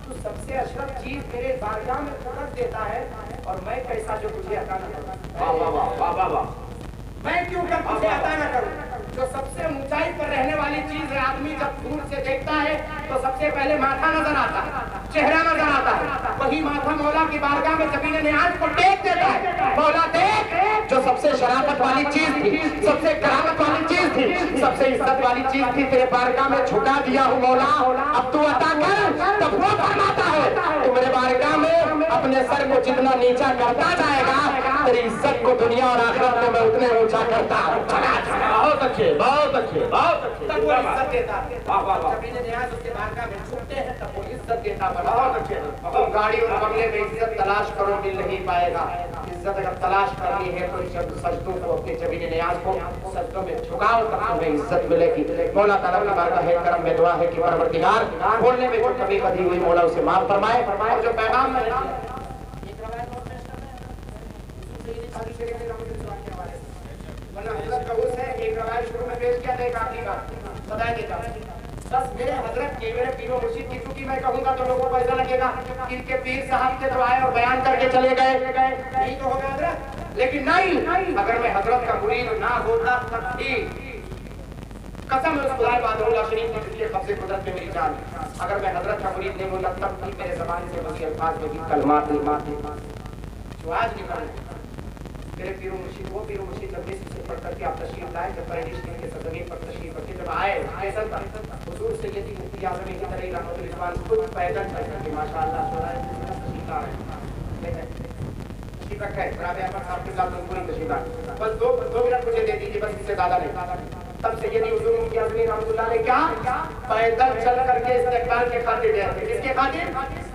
तो सबसे अशरफ चीज मेरे बारगाह में रख देता है और मैं कैसा जो तुझे अता न करूं। वाह वाह वाह वाह वाह, मैं क्यों कर तुझे अता न करूं? जो सबसे ऊंचाई पर रहने वाली चीज है, आदमी जब दूर से देखता है तो सबसे पहले माथा नजर आता है, चेहरा नजर आता है। वही माथा मौला की बारगाह में जबीन नियाज को टेक देता है। मौला देख, जो सबसे शराफत वाली चीज थी, सबसे करामत वाली चीज थी, सबसे इज्जत वाली चीज थी, तेरे बारगाह में झुका दिया हूँ मौला, अब तू अता कर। तब वो फरमाता है तू मेरे बारगाह में अपने सर को जितना नीचा करता जाएगा, तेरी इज्जत को दुनिया और आखिरत में मैं उतने ऊंचा करता। बहुत अच्छे, बहुत अच्छे, बहुत अच्छे। तब वो इज्जत देता है। वाह वाह वाह। जबीन नियाज उसके बारगाह में झुकते हैं तब वो इज्जत देता। बहुत अच्छे। तो गाड़ी और बंगले में इज्जत तलाश करो, मिल नहीं पाएगा। इज्जत अगर तलाश करनी है तो जब सजदों को, अपने जबीन नियाज को सजदों में झुकाओ तब तुम्हें इज्जत मिलेगी। मौला ताला की बारगाह है करम में दुआ है कि परवरदिगार बोलने में जो कमी कभी हुई मौला उसे माफ फरमाए। और जो पैगाम मैंने एक रवायत शुरू में पेश किया था, एक आखिरी बात बताया देता। बस मेरे हजरत की, मेरे पीरो मुर्शिद की, क्योंकि मैं कहूँगा तो लोगों को ऐसा लगेगा कि इनके पीर साहब के तो आए और बयान करके चले गए, यही तो होगा हजरत। लेकिन नहीं, अगर मैं हजरत का मुरीद ना होता तब भी कसम उस खुदा बादरुल्लाह शरीफ की जिसके कब्ज़े कुदरत में मेरी जान, अगर मैं हजरत का मुरीद नहीं होता तब भी मेरे ज़बान से वही अल्फाज में कलमात जो आज निकल मेरे पीरो मुर्शिद, वो पीरो मुर्शिद जब से पढ़ करके आप तशरीफ लाए, जब परेश के सरजमीन पर तशरीफ रखे, जब आए फैसल पर हुजूर सैयदी मुफ्ती आज़म की तरह रहमतुल इस्लाम खुद पैदल चल करके माशाअल्लाह तशरीफ ला रहे हैं। तशरीफ रखा है जनाब अहमद साहब के साथ पूरी तशरीफ ला, बस दो मिनट मुझे दे दीजिए, बस इससे ज़्यादा नहीं। तब सैयदी हुजूर मुफ्ती आज़म रहमतुल्लाह ने क्या पैदल चल करके इस्तेक़बाल के खातिर गए थे। किसके खातिर?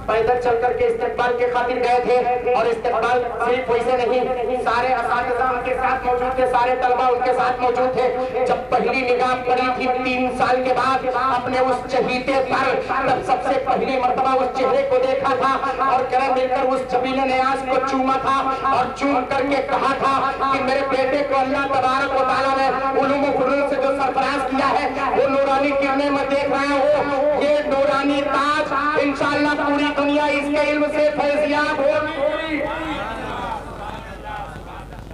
पैदल चल करके इस्तेक़बाल के खातिर गए थे। और इस्तेक़बाल सिर्फ वैसे नहीं, सारे असातिज़ा उनके साथ मौजूद थे, सारे तलबा उनके साथ मौजूद थे। जब पहली निगाह पड़ी थी 3 साल के बाद अपने उस चहीते पर, तब सबसे पहली मर्तबा उस चेहरे को देखा था और गले मिलकर उस जबीन नियाज को चूमा था और चूम करके कहा था कि मेरे बेटे को अल्लाह तबारक व तआला ने उलूम व फुनून से जो सरफराज किया है, वो नूरानी किरणें मैं देख रहा हूँ, ये नूरानी ताज इंशाअल्लाह पूरी दुनिया इसके इल्म से फैज़याब होगी।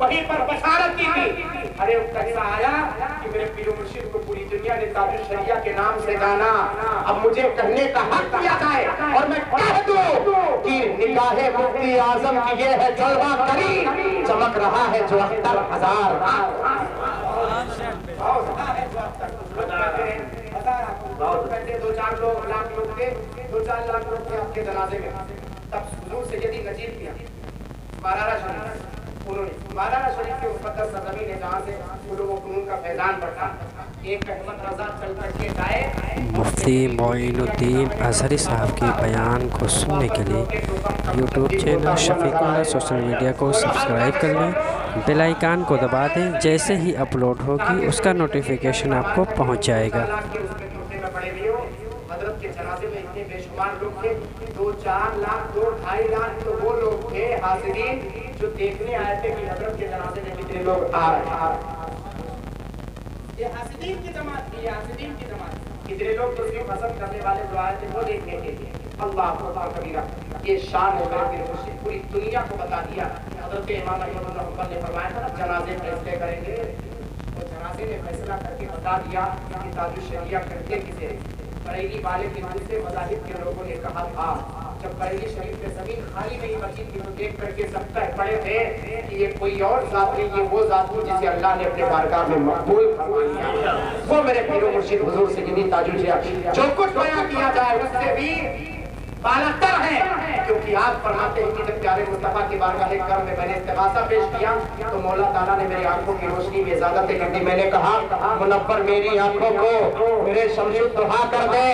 वहीं पर बशारत की थी। अरे कैसा आया कि मेरे पीरो मुर्शिद को पूरी दुनिया ने ताजुल शरिया के नाम से जाना, अब मुझे कहने का हक दिया जाए और मैं कह दूं कि निगाहे मुफ्ती आजम की ये है जलवा करी, चमक रहा है जो 78,000। दो चार लाख लोग थे, 2-4 लाख लोग थे आपके जनाजे में। तब हुजूर सैयदी नजीब किया मारारा शरीफ, उन्होंने मारारा शरीफ के मुक़द्दस सरज़मीन है जहाँ से उलूम व फ़ुनून का फैज़ान बढ़ता, एक अहमद रज़ा चल करके गाए। मुफ्ती मोइनुद्दीन अज़हरी साहब के बयान को सुनने के लिए YouTube channel Shafiqullah social media को सब्सक्राइब कर लें, बेल आइकन को दबा दें, जैसे ही अपलोड होगी उसका नोटिफिकेशन आपको पहुंच जाएगा। हजरत के जनाजे में इतने बेशुमार लोग थे, 2-4 लाख 2-2.5 लाख तो वो लोग थे हाज़िरीन जो देखने आए थे कि हजरत के जनाजे में कितने लोग आ रहे हैं। ये हाज़िरीन की जमात थी, हाज़िरीन की जमात। कितने लोग तो सिर्फ हसद करने वाले जो आए थे वो देखने के लिए। अल्लाह अकबर कबीरा, ये शान है मेरे मुर्शिद, पूरी दुनिया को बता दिया। हजरत इमाम अहमद बिन हंबल ने फरमाया था ना जनाजे फैसले करेंगे, तो जनाजे ने फैसला करके बता दिया कि ताजुल शरिया करते किसे। बरेली वाले के दूसरे मज़ाहिब के लोगों ने कहा था, जब बरेली शरीफ में जमीन खाली नहीं बची थी तो देख करके सब कह पड़े थे कि ये कोई और जात नहीं, ये वो जात है जिसे अल्लाह ने अपने बारगाह में मकबूल फरमाया। वो मेरे पीरो मुर्शिद हुजूर सैयदी ताजुल शरिया जो कुछ बयां किया जाए उससे भी बालातर है, क्योंकि आप फरमाते हैं कि जब प्यारे मुस्तफा की बारगाह करम में मैंने इस्तिग़ासा पेश किया तो मौला ताला ने मेरी आंखों की रोशनी में इजाजत कर दी। मैंने कहा मुनव्वर मेरी आंखों को मेरे शमशुद दुहा कर दे,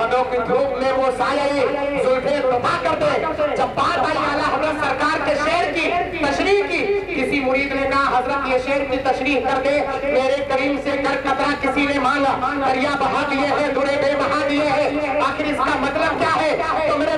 कदों की धूप में वो साये जुल्फे तुफा कर दे। जब बात आई आला हज़रत सरकार के शेर की तशरीह की, किसी मुरीद ने कहा हज़रत हजरत ये शेर की तशरीह कर दे, मेरे करीम से कर कतरा किसी ने मांगा, दरिया बहा दिए हैं, दुरे बेबहा दिए हैं। आखिर इसका मतलब क्या है? तो मेरे